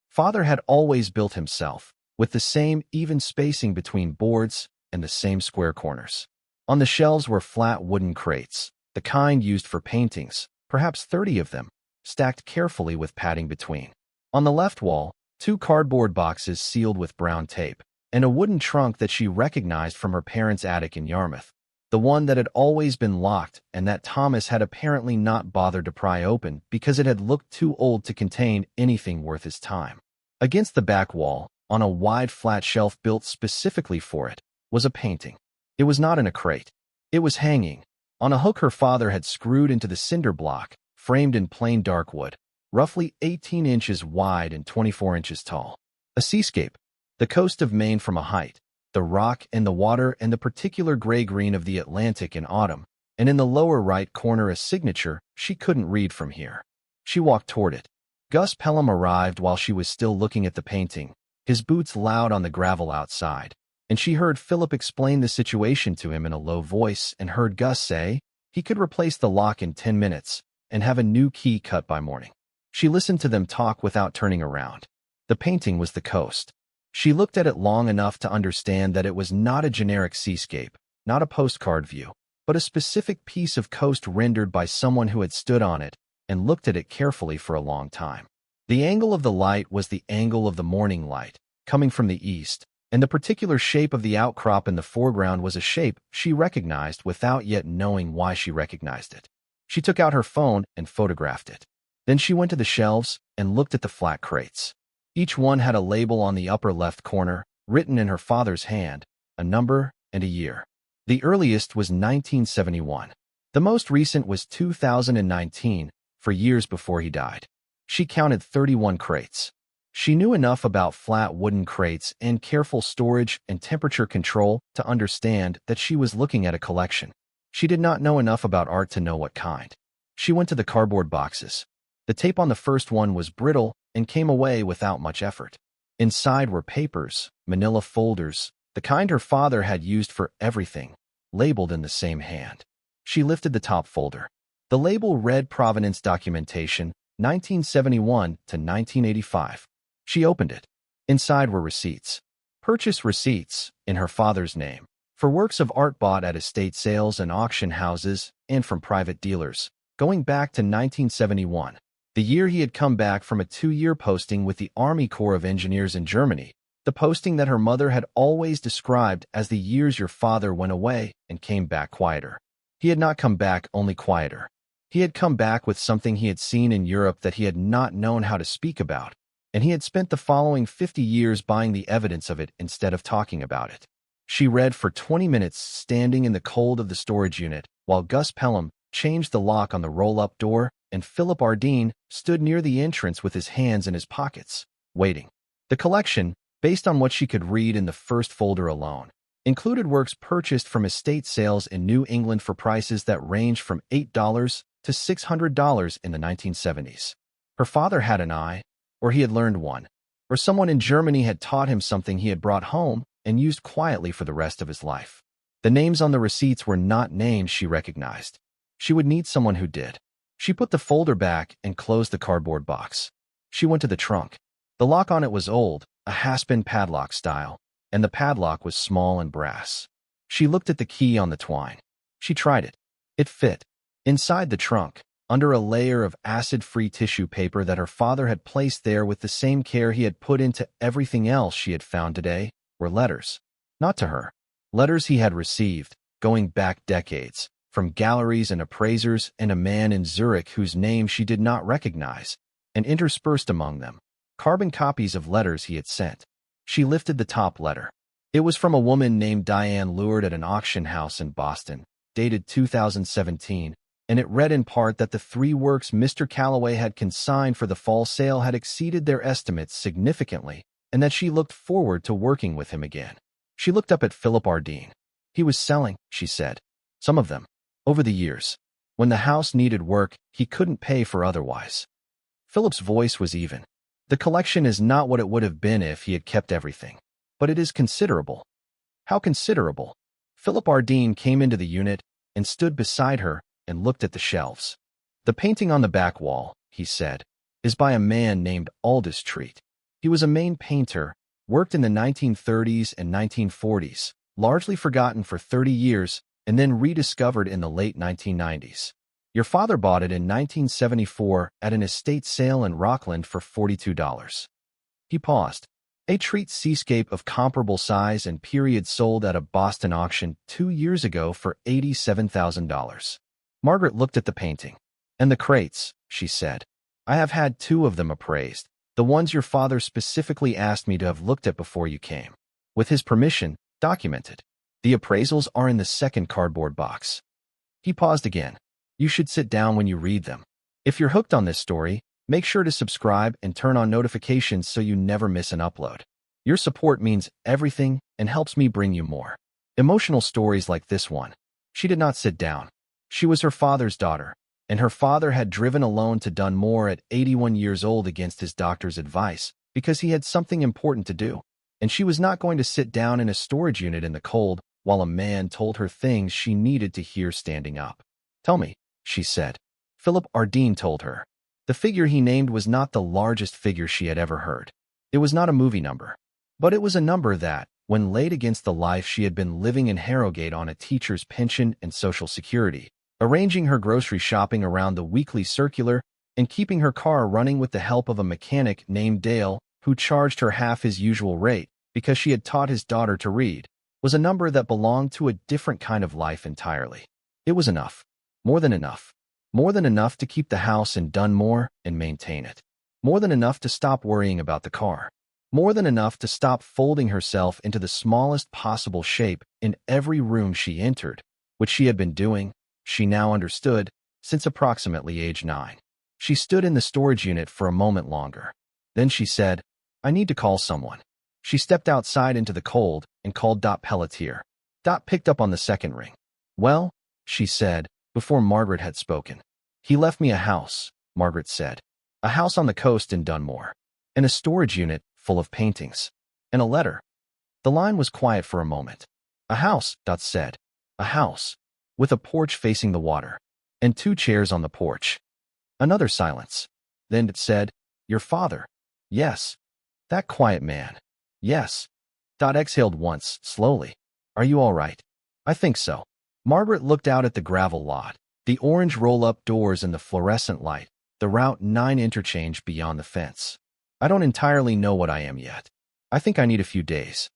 father had always built himself, with the same even spacing between boards and the same square corners. On the shelves were flat wooden crates, the kind used for paintings, perhaps 30 of them, stacked carefully with padding between. On the left wall, 2 cardboard boxes sealed with brown tape, and a wooden trunk that she recognized from her parents' attic in Yarmouth, the one that had always been locked and that Thomas had apparently not bothered to pry open because it had looked too old to contain anything worth his time. Against the back wall, on a wide flat shelf built specifically for it, was a painting. It was not in a crate. It was hanging on a hook her father had screwed into the cinder block, framed in plain dark wood, roughly 18 inches wide and 24 inches tall. A seascape, the coast of Maine from a height, the rock and the water and the particular gray-green of the Atlantic in autumn, and in the lower right corner a signature she couldn't read from here. She walked toward it. Gus Pelham arrived while she was still looking at the painting, his boots loud on the gravel outside, and she heard Philip explain the situation to him in a low voice and heard Gus say he could replace the lock in 10 minutes and have a new key cut by morning. She listened to them talk without turning around. The painting was the coast. She looked at it long enough to understand that it was not a generic seascape, not a postcard view, but a specific piece of coast rendered by someone who had stood on it and looked at it carefully for a long time. The angle of the light was the angle of the morning light, coming from the east, and the particular shape of the outcrop in the foreground was a shape she recognized without yet knowing why she recognized it. She took out her phone and photographed it. Then she went to the shelves and looked at the flat crates. Each one had a label on the upper left corner, written in her father's hand, a number and a year. The earliest was 1971. The most recent was 2019, for years before he died. She counted 31 crates. She knew enough about flat wooden crates and careful storage and temperature control to understand that she was looking at a collection. She did not know enough about art to know what kind. She went to the cardboard boxes. The tape on the first one was brittle and came away without much effort. Inside were papers, manila folders, the kind her father had used for everything, labeled in the same hand. She lifted the top folder. The label read Provenance Documentation, 1971 to 1985. She opened it. Inside were receipts. Purchase receipts, in her father's name, for works of art bought at estate sales and auction houses and from private dealers, going back to 1971, the year he had come back from a 2-year posting with the Army Corps of Engineers in Germany, the posting that her mother had always described as the years your father went away and came back quieter. He had not come back only quieter. He had come back with something he had seen in Europe that he had not known how to speak about, and he had spent the following 50 years buying the evidence of it instead of talking about it. She read for 20 minutes standing in the cold of the storage unit, while Gus Pelham changed the lock on the roll-up door, and Philip Ardeen stood near the entrance with his hands in his pockets, waiting. The collection, based on what she could read in the first folder alone, included works purchased from estate sales in New England for prices that ranged from $8 to $600 in the 1970s. Her father had an eye, or he had learned one, or someone in Germany had taught him something he had brought home and used quietly for the rest of his life. The names on the receipts were not names she recognized. She would need someone who did. She put the folder back and closed the cardboard box. She went to the trunk. The lock on it was old, a haspin padlock style, and the padlock was small and brass. She looked at the key on the twine. She tried it. It fit. Inside the trunk, under a layer of acid-free tissue paper that her father had placed there with the same care he had put into everything else she had found today, were letters. Not to her. Letters he had received, going back decades, from galleries and appraisers and a man in Zurich whose name she did not recognize, and interspersed among them, carbon copies of letters he had sent. She lifted the top letter. It was from a woman named Diane lured at an auction house in Boston, dated 2017, and it read in part that the 3 works Mr. Calloway had consigned for the fall sale had exceeded their estimates significantly, and that she looked forward to working with him again. She looked up at Philip Ardeen. He was selling, she said. Some of them. Over the years. When the house needed work, he couldn't pay for otherwise. Philip's voice was even. The collection is not what it would have been if he had kept everything. But it is considerable. How considerable? Philip Ardeen came into the unit and stood beside her and looked at the shelves. The painting on the back wall, he said, is by a man named Aldous Treat. He was a Maine painter, worked in the 1930s and 1940s, largely forgotten for 30 years, and then rediscovered in the late 1990s. Your father bought it in 1974 at an estate sale in Rockland for $42. He paused. A Treat Seascape of comparable size and period sold at a Boston auction 2 years ago for $87,000. Margaret looked at the painting. And the crates, she said. I have had 2 of them appraised, the ones your father specifically asked me to have looked at before you came. With his permission, documented. The appraisals are in the second cardboard box. He paused again. You should sit down when you read them. If you're hooked on this story, make sure to subscribe and turn on notifications so you never miss an upload. Your support means everything and helps me bring you more emotional stories like this one. She did not sit down. She was her father's daughter, and her father had driven alone to Dunmore at 81 years old against his doctor's advice because he had something important to do, and she was not going to sit down in a storage unit in the cold while a man told her things she needed to hear standing up. Tell me, she said. Philip Ardeen told her. The figure he named was not the largest figure she had ever heard. It was not a movie number. But it was a number that, when laid against the life she had been living in Harrogate on a teacher's pension and Social Security, arranging her grocery shopping around the weekly circular, and keeping her car running with the help of a mechanic named Dale, who charged her half his usual rate because she had taught his daughter to read, was a number that belonged to a different kind of life entirely. It was enough. More than enough. More than enough to keep the house in Dunmore and maintain it. More than enough to stop worrying about the car. More than enough to stop folding herself into the smallest possible shape in every room she entered, which she had been doing, she now understood, since approximately age 9. She stood in the storage unit for a moment longer. Then she said, I need to call someone. She stepped outside into the cold and called Dot Pelletier. Dot picked up on the second ring. Well, she said, before Margaret had spoken. He left me a house, Margaret said. A house on the coast in Dunmore. And a storage unit full of paintings. And a letter. The line was quiet for a moment. A house, Dot said. A house. With a porch facing the water. And 2 chairs on the porch. Another silence. Then it said, Your father. Yes. That quiet man. Yes. Dot exhaled once, slowly. Are you all right? I think so. Margaret looked out at the gravel lot, the orange roll-up doors and the fluorescent light, the Route 9 interchange beyond the fence. I don't entirely know what I am yet. I think I need a few days.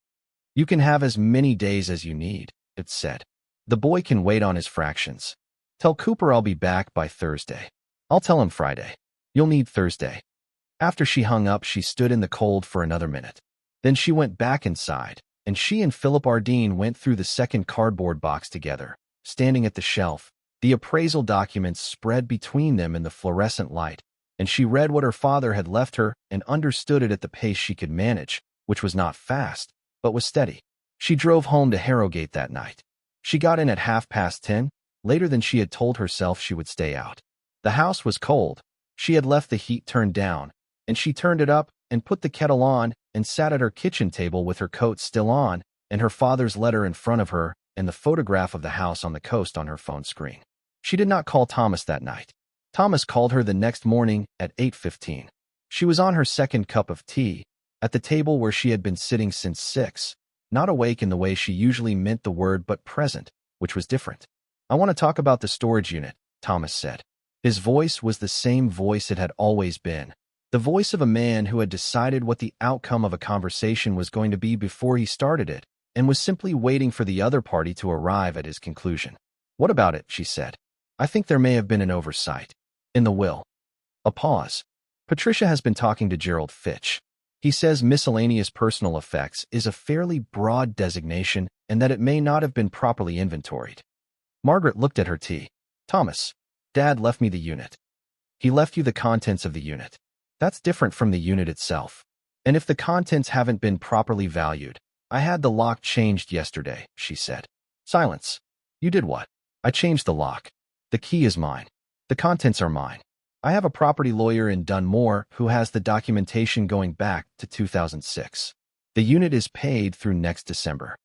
You can have as many days as you need, it said. The boy can wait on his fractions. Tell Cooper I'll be back by Thursday. I'll tell him Friday. You'll need Thursday. After she hung up, she stood in the cold for another minute. Then she went back inside, and she and Philip Ardeen went through the second cardboard box together, standing at the shelf, the appraisal documents spread between them in the fluorescent light, and she read what her father had left her and understood it at the pace she could manage, which was not fast, but was steady. She drove home to Harrogate that night. She got in at 10:30, later than she had told herself she would stay out. The house was cold. She had left the heat turned down, and she turned it up and put the kettle on and sat at her kitchen table with her coat still on and her father's letter in front of her and the photograph of the house on the coast on her phone screen. She did not call Thomas that night. Thomas called her the next morning at 8:15. She was on her second cup of tea, at the table where she had been sitting since 6, not awake in the way she usually meant the word but present, which was different. I want to talk about the storage unit, Thomas said. His voice was the same voice it had always been, the voice of a man who had decided what the outcome of a conversation was going to be before he started it, and was simply waiting for the other party to arrive at his conclusion. What about it, she said. I think there may have been an oversight. In the will. A pause. Patricia has been talking to Gerald Fitch. He says miscellaneous personal effects is a fairly broad designation and that it may not have been properly inventoried. Margaret looked at her tea. Thomas, Dad left me the unit. He left you the contents of the unit. That's different from the unit itself. And if the contents haven't been properly valued, I had the lock changed yesterday, she said. Silence. You did what? I changed the lock. The key is mine. The contents are mine. I have a property lawyer in Dunmore who has the documentation going back to 2006. The unit is paid through next December.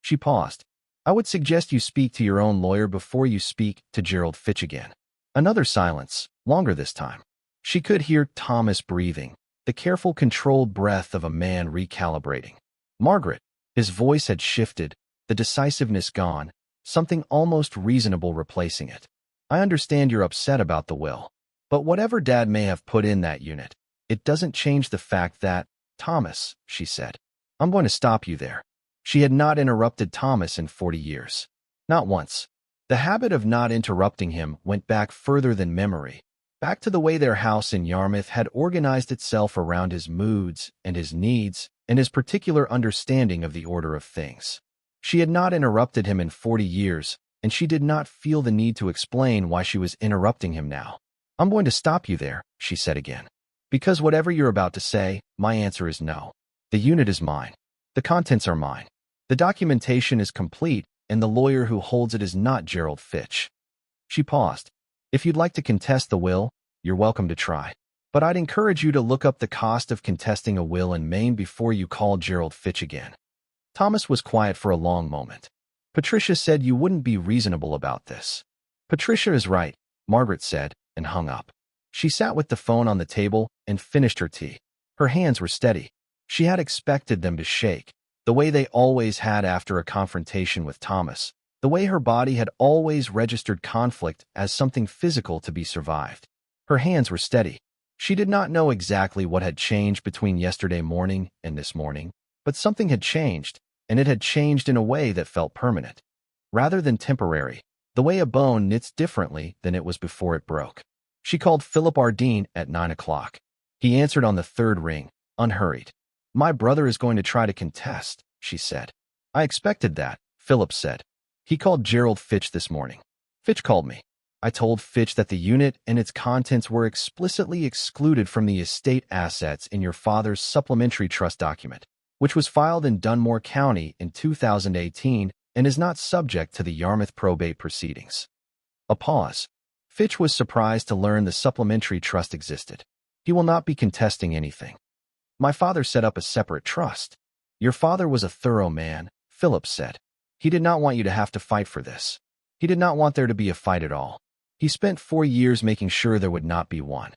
She paused. I would suggest you speak to your own lawyer before you speak to Gerald Fitch again. Another silence, longer this time. She could hear Thomas breathing, the careful, controlled breath of a man recalibrating. Margaret, his voice had shifted, the decisiveness gone, something almost reasonable replacing it. I understand you're upset about the will. But whatever Dad may have put in that unit, it doesn't change the fact that, Thomas, she said. I'm going to stop you there. She had not interrupted Thomas in 40 years. Not once. The habit of not interrupting him went back further than memory, back to the way their house in Yarmouth had organized itself around his moods and his needs and his particular understanding of the order of things. She had not interrupted him in 40 years, and she did not feel the need to explain why she was interrupting him now. "I'm going to stop you there," she said again. "Because whatever you're about to say, my answer is no. The unit is mine. The contents are mine. The documentation is complete, and the lawyer who holds it is not Gerald Fitch." She paused. "If you'd like to contest the will, you're welcome to try. But I'd encourage you to look up the cost of contesting a will in Maine before you call Gerald Fitch again." Thomas was quiet for a long moment. "Patricia said you wouldn't be reasonable about this." "Patricia is right," Margaret said, and hung up. She sat with the phone on the table and finished her tea. Her hands were steady. She had expected them to shake, the way they always had after a confrontation with Thomas, the way her body had always registered conflict as something physical to be survived. Her hands were steady. She did not know exactly what had changed between yesterday morning and this morning, but something had changed, and it had changed in a way that felt permanent, rather than temporary, the way a bone knits differently than it was before it broke. She called Philip Ardeen at 9 o'clock. He answered on the third ring, unhurried. "My brother is going to try to contest," she said. "I expected that," Philip said. "He called Gerald Fitch this morning." "Fitch called me. I told Fitch that the unit and its contents were explicitly excluded from the estate assets in your father's supplementary trust document, which was filed in Dunmore County in 2018 and is not subject to the Yarmouth probate proceedings." A pause. Fitch was surprised to learn the supplementary trust existed. "He will not be contesting anything. My father set up a separate trust." "Your father was a thorough man," Philip said. "He did not want you to have to fight for this. He did not want there to be a fight at all. He spent 4 years making sure there would not be one."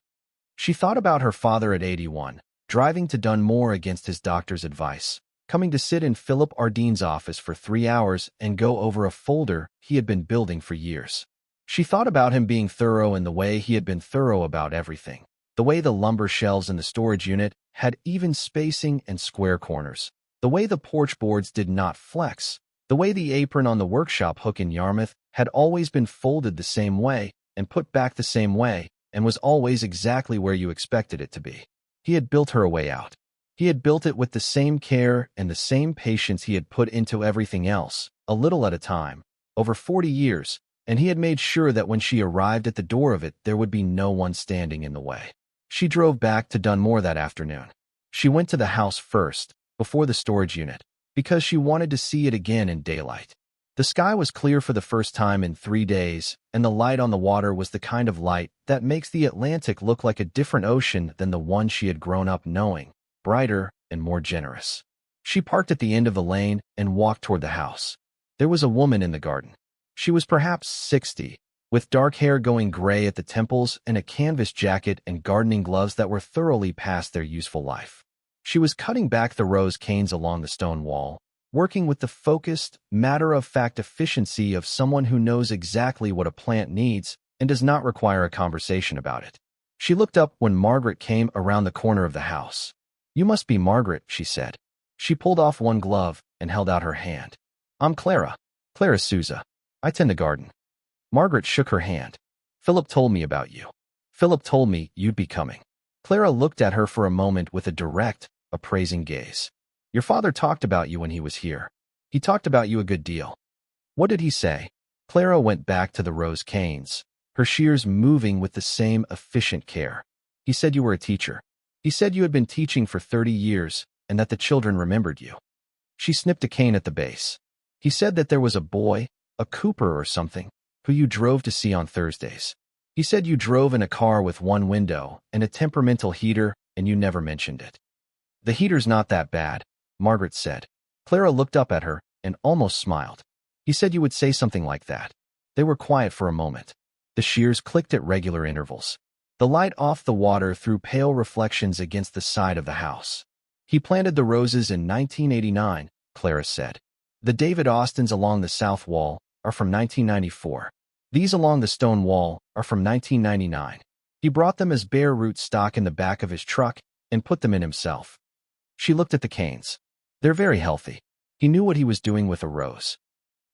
She thought about her father at 81, driving to Dunmore against his doctor's advice, coming to sit in Philip Ardeen's office for 3 hours and go over a folder he had been building for years. She thought about him being thorough in the way he had been thorough about everything, the way the lumber shelves in the storage unit had even spacing and square corners, the way the porch boards did not flex, the way the apron on the workshop hook in Yarmouth had always been folded the same way and put back the same way and was always exactly where you expected it to be. He had built her a way out. He had built it with the same care and the same patience he had put into everything else, a little at a time, over 40 years, and he had made sure that when she arrived at the door of it, there would be no one standing in the way. She drove back to Dunmore that afternoon. She went to the house first, before the storage unit, because she wanted to see it again in daylight. The sky was clear for the first time in 3 days, and the light on the water was the kind of light that makes the Atlantic look like a different ocean than the one she had grown up knowing, brighter and more generous. She parked at the end of the lane and walked toward the house. There was a woman in the garden. She was perhaps 60, with dark hair going gray at the temples and a canvas jacket and gardening gloves that were thoroughly past their useful life. She was cutting back the rose canes along the stone wall, working with the focused, matter-of-fact efficiency of someone who knows exactly what a plant needs and does not require a conversation about it. She looked up when Margaret came around the corner of the house. "You must be Margaret," she said. She pulled off one glove and held out her hand. "I'm Clara. Clara Souza. I tend the garden." Margaret shook her hand. "Philip told me about you. Philip told me you'd be coming." Clara looked at her for a moment with a direct, appraising gaze. "Your father talked about you when he was here. He talked about you a good deal." "What did he say?" Clara went back to the rose canes, her shears moving with the same efficient care. "He said you were a teacher. He said you had been teaching for 30 years and that the children remembered you." She snipped a cane at the base. "He said that there was a boy, a Cooper or something, who you drove to see on Thursdays. He said you drove in a car with one window and a temperamental heater, and you never mentioned it." "The heater's not that bad," Margaret said. Clara looked up at her and almost smiled. "He said you would say something like that." They were quiet for a moment. The shears clicked at regular intervals. The light off the water threw pale reflections against the side of the house. "He planted the roses in 1989, Clara said. "The David Austins along the south wall are from 1994. These along the stone wall are from 1999. He brought them as bare root stock in the back of his truck and put them in himself." She looked at the canes. "They're very healthy. He knew what he was doing with a rose."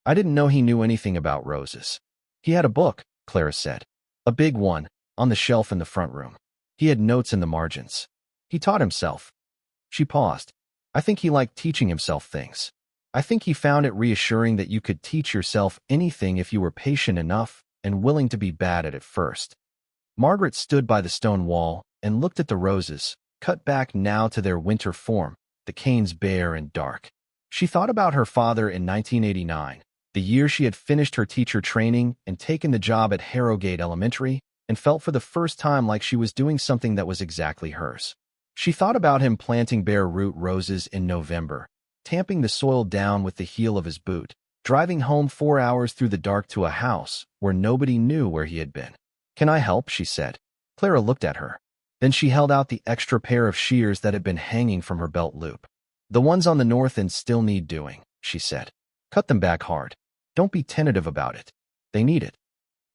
"I didn't know he knew anything about roses." "He had a book," Clara said. "A big one, on the shelf in the front room. He had notes in the margins. He taught himself." She paused. "I think he liked teaching himself things." I think he found it reassuring that you could teach yourself anything if you were patient enough and willing to be bad at it first. Margaret stood by the stone wall and looked at the roses, cut back now to their winter form, the canes bare and dark. She thought about her father in 1989, the year she had finished her teacher training and taken the job at Harrogate Elementary, and felt for the first time like she was doing something that was exactly hers. She thought about him planting bare root roses in November, tamping the soil down with the heel of his boot, driving home 4 hours through the dark to a house where nobody knew where he had been. "Can I help?" she said. Clara looked at her. Then she held out the extra pair of shears that had been hanging from her belt loop. "The ones on the north end still need doing," she said. "Cut them back hard. Don't be tentative about it. They need it."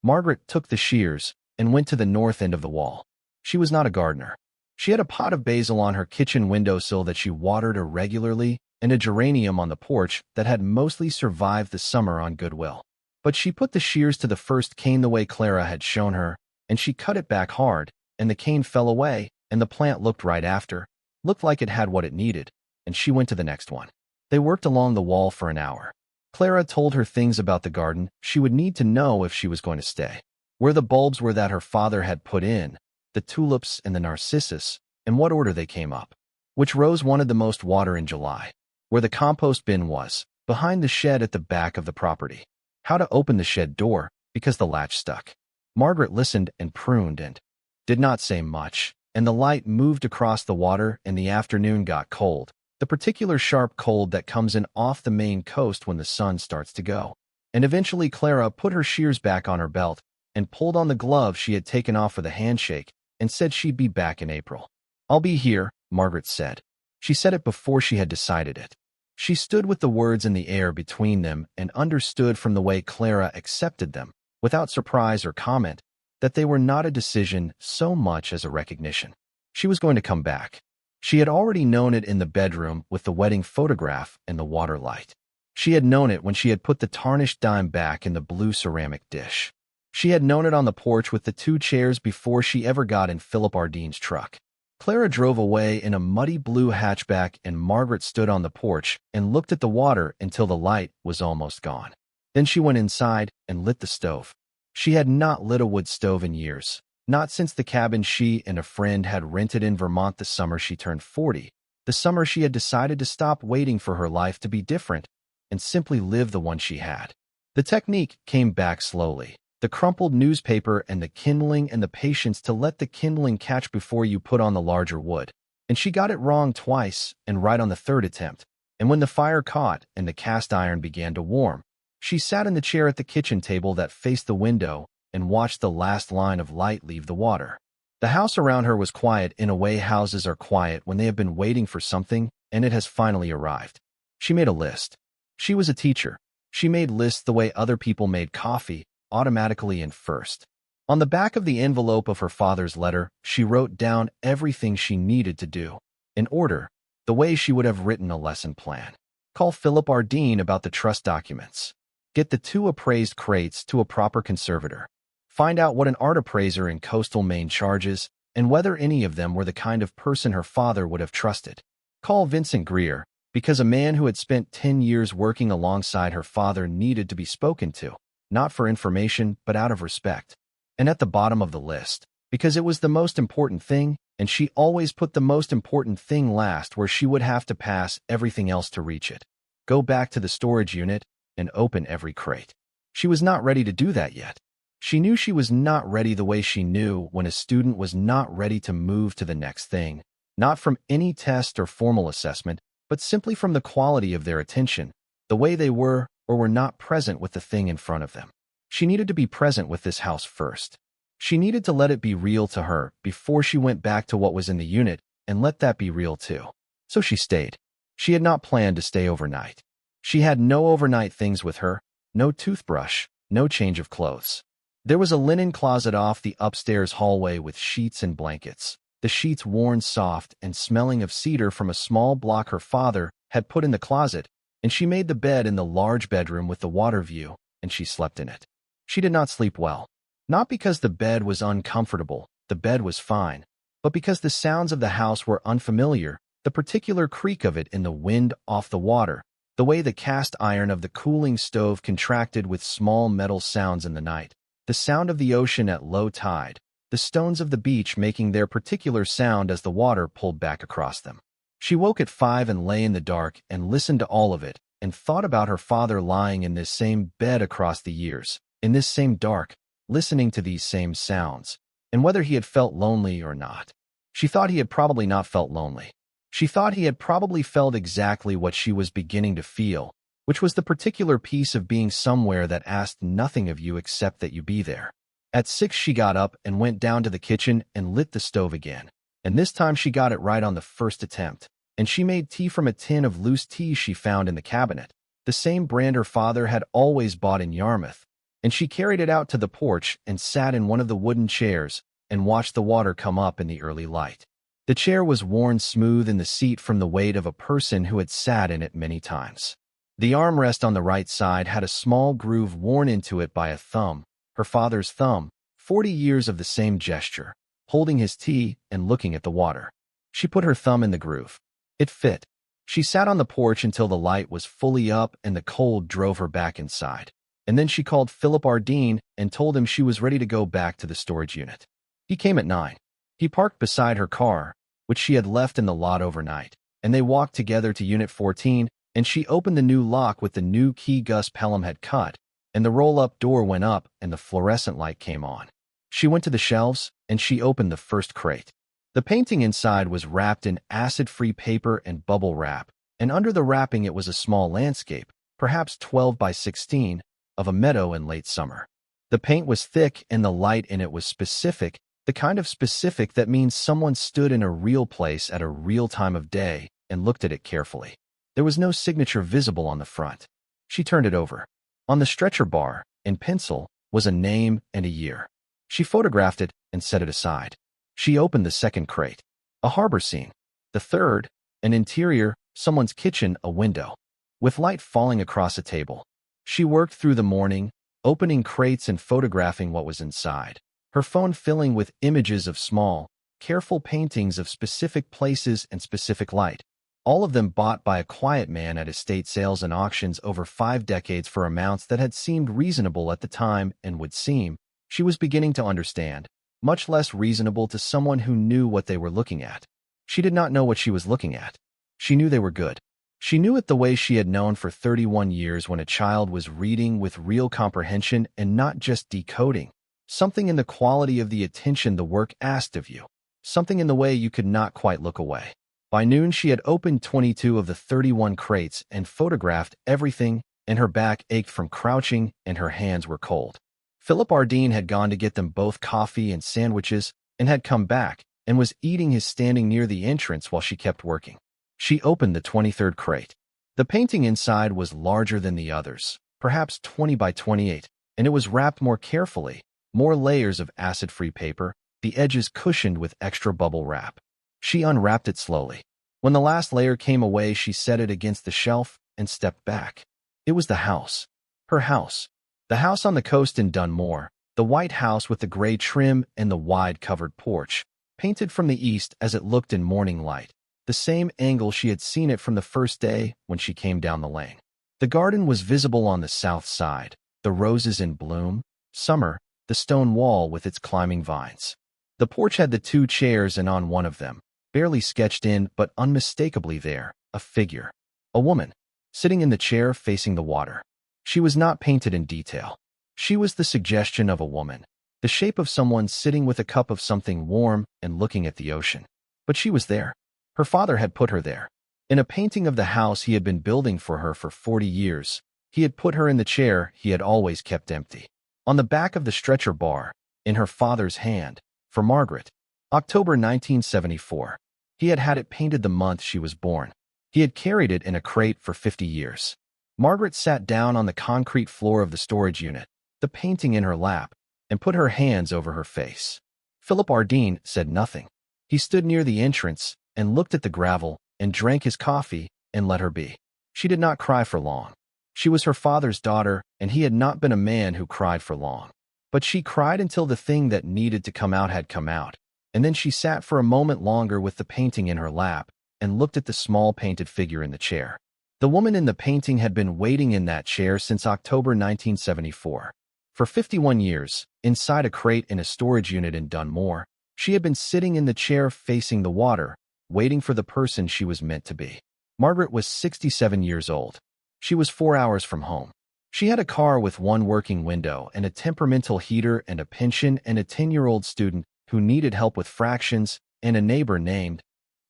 Margaret took the shears and went to the north end of the wall. She was not a gardener. She had a pot of basil on her kitchen windowsill that she watered irregularly and a geranium on the porch that had mostly survived the summer on goodwill. But she put the shears to the first cane the way Clara had shown her, and she cut it back hard, and the cane fell away, and the plant looked right after, looked like it had what it needed, and she went to the next one. They worked along the wall for an hour. Clara told her things about the garden she would need to know if she was going to stay. Where the bulbs were that her father had put in, the tulips and the narcissus, and what order they came up. Which rose wanted the most water in July. Where the compost bin was, behind the shed at the back of the property. How to open the shed door, because the latch stuck. Margaret listened and pruned and did not say much, and the light moved across the water and the afternoon got cold, the particular sharp cold that comes in off the Maine coast when the sun starts to go. And eventually Clara put her shears back on her belt and pulled on the glove she had taken off for the handshake and said she'd be back in April. "I'll be here," Margaret said. She said it before she had decided it. She stood with the words in the air between them and understood from the way Clara accepted them, without surprise or comment, that they were not a decision so much as a recognition. She was going to come back. She had already known it in the bedroom with the wedding photograph and the water light. She had known it when she had put the tarnished dime back in the blue ceramic dish. She had known it on the porch with the 2 chairs before she ever got in Philip Ardine's truck. Clara drove away in a muddy blue hatchback and Margaret stood on the porch and looked at the water until the light was almost gone. Then she went inside and lit the stove. She had not lit a wood stove in years, not since the cabin she and a friend had rented in Vermont the summer she turned 40, the summer she had decided to stop waiting for her life to be different and simply live the one she had. The technique came back slowly. The crumpled newspaper and the kindling and the patience to let the kindling catch before you put on the larger wood. And she got it wrong twice and right on the third attempt. And when the fire caught and the cast iron began to warm, she sat in the chair at the kitchen table that faced the window and watched the last line of light leave the water. The house around her was quiet in a way houses are quiet when they have been waiting for something and it has finally arrived. She made a list. She was a teacher. She made lists the way other people made coffee, automatically and first. On the back of the envelope of her father's letter, she wrote down everything she needed to do, in order, the way she would have written a lesson plan. Call Philip Ardine about the trust documents. Get the 2 appraised crates to a proper conservator. Find out what an art appraiser in coastal Maine charges, and whether any of them were the kind of person her father would have trusted. Call Vincent Greer, because a man who had spent 10 years working alongside her father needed to be spoken to. Not for information, but out of respect. And at the bottom of the list, because it was the most important thing, and she always put the most important thing last where she would have to pass everything else to reach it. Go back to the storage unit and open every crate. She was not ready to do that yet. She knew she was not ready the way she knew when a student was not ready to move to the next thing, not from any test or formal assessment, but simply from the quality of their attention, the way they were or were not present with the thing in front of them. She needed to be present with this house first. She needed to let it be real to her before she went back to what was in the unit and let that be real too. So she stayed. She had not planned to stay overnight. She had no overnight things with her, no toothbrush, no change of clothes. There was a linen closet off the upstairs hallway with sheets and blankets, the sheets worn soft and smelling of cedar from a small block her father had put in the closet, and she made the bed in the large bedroom with the water view, and she slept in it. She did not sleep well. Not because the bed was uncomfortable, the bed was fine, but because the sounds of the house were unfamiliar, the particular creak of it in the wind off the water, The way the cast iron of the cooling stove contracted with small metal sounds in the night, the sound of the ocean at low tide, the stones of the beach making their particular sound as the water pulled back across them. She woke at 5 and lay in the dark and listened to all of it and thought about her father lying in this same bed across the years, in this same dark, listening to these same sounds, and whether he had felt lonely or not. She thought he had probably not felt lonely. She thought he had probably felt exactly what she was beginning to feel, which was the particular piece of being somewhere that asked nothing of you except that you be there. At 6 she got up and went down to the kitchen and lit the stove again, and this time she got it right on the first attempt, and she made tea from a tin of loose tea she found in the cabinet, the same brand her father had always bought in Yarmouth, and she carried it out to the porch and sat in one of the wooden chairs and watched the water come up in the early light. The chair was worn smooth in the seat from the weight of a person who had sat in it many times. The armrest on the right side had a small groove worn into it by a thumb, her father's thumb, 40 years of the same gesture, holding his tea and looking at the water. She put her thumb in the groove. It fit. She sat on the porch until the light was fully up and the cold drove her back inside. And then she called Philip Ardeen and told him she was ready to go back to the storage unit. He came at 9. He parked beside her car, which she had left in the lot overnight, and they walked together to Unit 14, and she opened the new lock with the new key Gus Pelham had cut, and the roll-up door went up and the fluorescent light came on. She went to the shelves, and she opened the first crate. The painting inside was wrapped in acid-free paper and bubble wrap, and under the wrapping it was a small landscape, perhaps 12 by 16, of a meadow in late summer. The paint was thick and the light in it was specific, the kind of specific that means someone stood in a real place at a real time of day and looked at it carefully. There was no signature visible on the front. She turned it over. On the stretcher bar, in pencil, was a name and a year. She photographed it and set it aside. She opened the second crate. A harbor scene. The third, an interior, someone's kitchen, a window, with light falling across a table. She worked through the morning, opening crates and photographing what was inside, her phone filling with images of small, careful paintings of specific places and specific light, all of them bought by a quiet man at estate sales and auctions over 5 decades for amounts that had seemed reasonable at the time and would seem, she was beginning to understand, much less reasonable to someone who knew what they were looking at. She did not know what she was looking at. She knew they were good. She knew it the way she had known for 31 years when a child was reading with real comprehension and not just decoding. Something in the quality of the attention the work asked of you. Something in the way you could not quite look away. By noon she had opened 22 of the 31 crates and photographed everything, and her back ached from crouching and her hands were cold. Philip Ardeen had gone to get them both coffee and sandwiches and had come back and was eating his standing near the entrance while she kept working. She opened the 23rd crate. The painting inside was larger than the others, perhaps 20 by 28, and it was wrapped more carefully, more layers of acid-free paper, the edges cushioned with extra bubble wrap. She unwrapped it slowly. When the last layer came away, she set it against the shelf and stepped back. It was the house. Her house. The house on the coast in Dunmore, the white house with the gray trim and the wide covered porch, painted from the east as it looked in morning light. The same angle she had seen it from the first day when she came down the lane. The garden was visible on the south side, the roses in bloom, summer, the stone wall with its climbing vines. The porch had the 2 chairs and on one of them, barely sketched in but unmistakably there, a figure. A woman, sitting in the chair facing the water. She was not painted in detail. She was the suggestion of a woman, the shape of someone sitting with a cup of something warm and looking at the ocean. But she was there. Her father had put her there. In a painting of the house he had been building for her for 40 years, he had put her in the chair he had always kept empty. On the back of the stretcher bar, in her father's hand, for Margaret, October 1974. He had had it painted the month she was born. He had carried it in a crate for 50 years. Margaret sat down on the concrete floor of the storage unit, the painting in her lap, and put her hands over her face. Philip Ardeen said nothing. He stood near the entrance and looked at the gravel and drank his coffee and let her be. She did not cry for long. She was her father's daughter, and he had not been a man who cried for long. But she cried until the thing that needed to come out had come out, and then she sat for a moment longer with the painting in her lap and looked at the small painted figure in the chair. The woman in the painting had been waiting in that chair since October 1974. For 51 years, inside a crate in a storage unit in Dunmore, she had been sitting in the chair facing the water, waiting for the person she was meant to be. Margaret was 67 years old. She was 4 hours from home. She had a car with one working window and a temperamental heater and a pension and a 10-year-old student who needed help with fractions and a neighbor named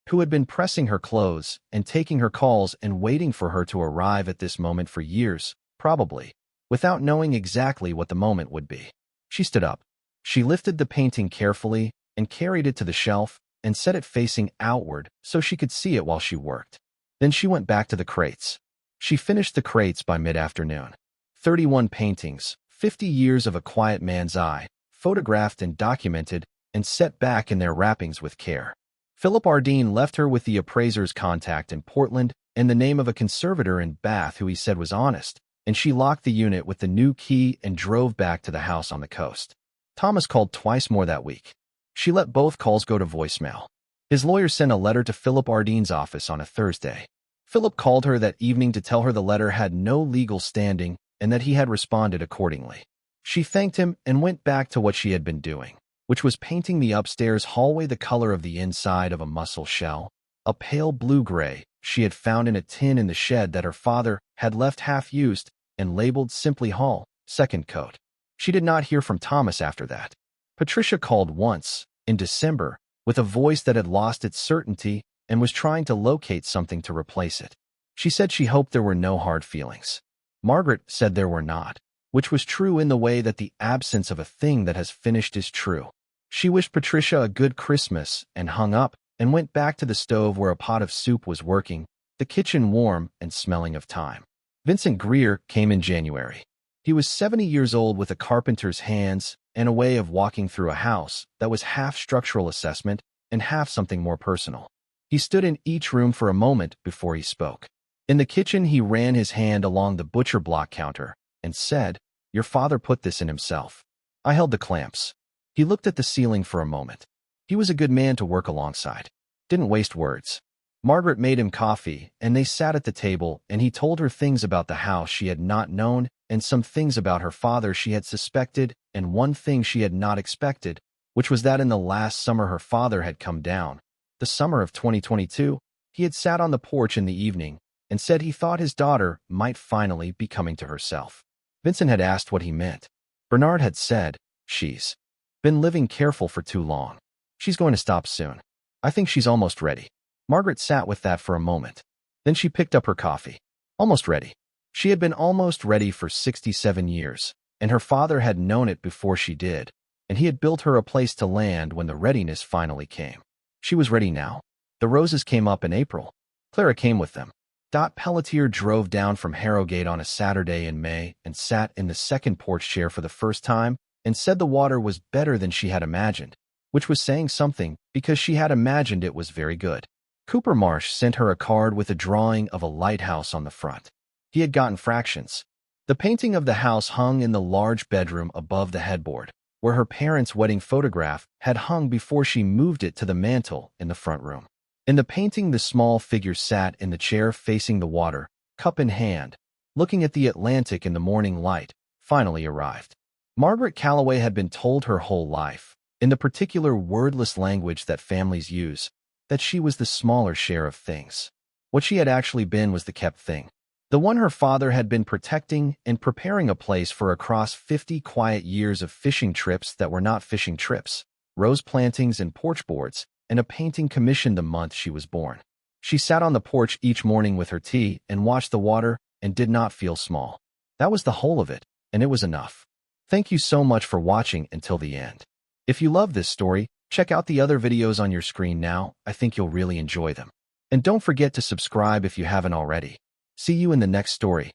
who had been pressing her clothes and taking her calls and waiting for her to arrive at this moment for years, probably, without knowing exactly what the moment would be. She stood up. She lifted the painting carefully and carried it to the shelf and set it facing outward so she could see it while she worked. Then she went back to the crates. She finished the crates by mid-afternoon. 31 paintings, 50 years of a quiet man's eye, photographed and documented and set back in their wrappings with care. Philip Ardeen left her with the appraiser's contact in Portland and the name of a conservator in Bath who he said was honest, and she locked the unit with the new key and drove back to the house on the coast. Thomas called twice more that week. She let both calls go to voicemail. His lawyer sent a letter to Philip Ardeen's office on a Thursday. Philip called her that evening to tell her the letter had no legal standing and that he had responded accordingly. She thanked him and went back to what she had been doing, which was painting the upstairs hallway the color of the inside of a mussel shell, a pale blue-gray she had found in a tin in the shed that her father had left half-used and labeled simply Hall, second coat. She did not hear from Thomas after that. Patricia called once, in December, with a voice that had lost its certainty and was trying to locate something to replace it. She said she hoped there were no hard feelings. Margaret said there were not, which was true in the way that the absence of a thing that has finished is true. She wished Patricia a good Christmas and hung up and went back to the stove where a pot of soup was working, the kitchen warm and smelling of thyme. Vincent Greer came in January. He was 70 years old with a carpenter's hands and a way of walking through a house that was half structural assessment and half something more personal. He stood in each room for a moment before he spoke. In the kitchen, he ran his hand along the butcher block counter and said, "Your father put this in himself." I held the clamps. He looked at the ceiling for a moment. He was a good man to work alongside. Didn't waste words. Margaret made him coffee, and they sat at the table, and he told her things about the house she had not known, and some things about her father she had suspected, and one thing she had not expected, which was that in the last summer her father had come down. The summer of 2022, he had sat on the porch in the evening and said he thought his daughter might finally be coming to herself. Vincent had asked what he meant. Bernard had said, "She's been living careful for too long. She's going to stop soon. I think she's almost ready." Margaret sat with that for a moment. Then she picked up her coffee. Almost ready. She had been almost ready for 67 years, and her father had known it before she did, and he had built her a place to land when the readiness finally came. She was ready now. The roses came up in April. Clara came with them. Dot Pelletier drove down from Harrogate on a Saturday in May and sat in the second porch chair for the first time and said the water was better than she had imagined, which was saying something because she had imagined it was very good. Cooper Marsh sent her a card with a drawing of a lighthouse on the front. He had gotten fractions. The painting of the house hung in the large bedroom above the headboard, where her parents' wedding photograph had hung before she moved it to the mantel in the front room. In the painting, the small figure sat in the chair facing the water, cup in hand, looking at the Atlantic in the morning light, finally arrived. Margaret Calloway had been told her whole life, in the particular wordless language that families use, that she was the smaller share of things. What she had actually been was the kept thing. The one her father had been protecting and preparing a place for across 50 quiet years of fishing trips that were not fishing trips, rose plantings and porch boards, and a painting commissioned the month she was born. She sat on the porch each morning with her tea and watched the water and did not feel small. That was the whole of it, and it was enough. Thank you so much for watching until the end. If you love this story, check out the other videos on your screen now. I think you'll really enjoy them. And don't forget to subscribe if you haven't already. See you in the next story.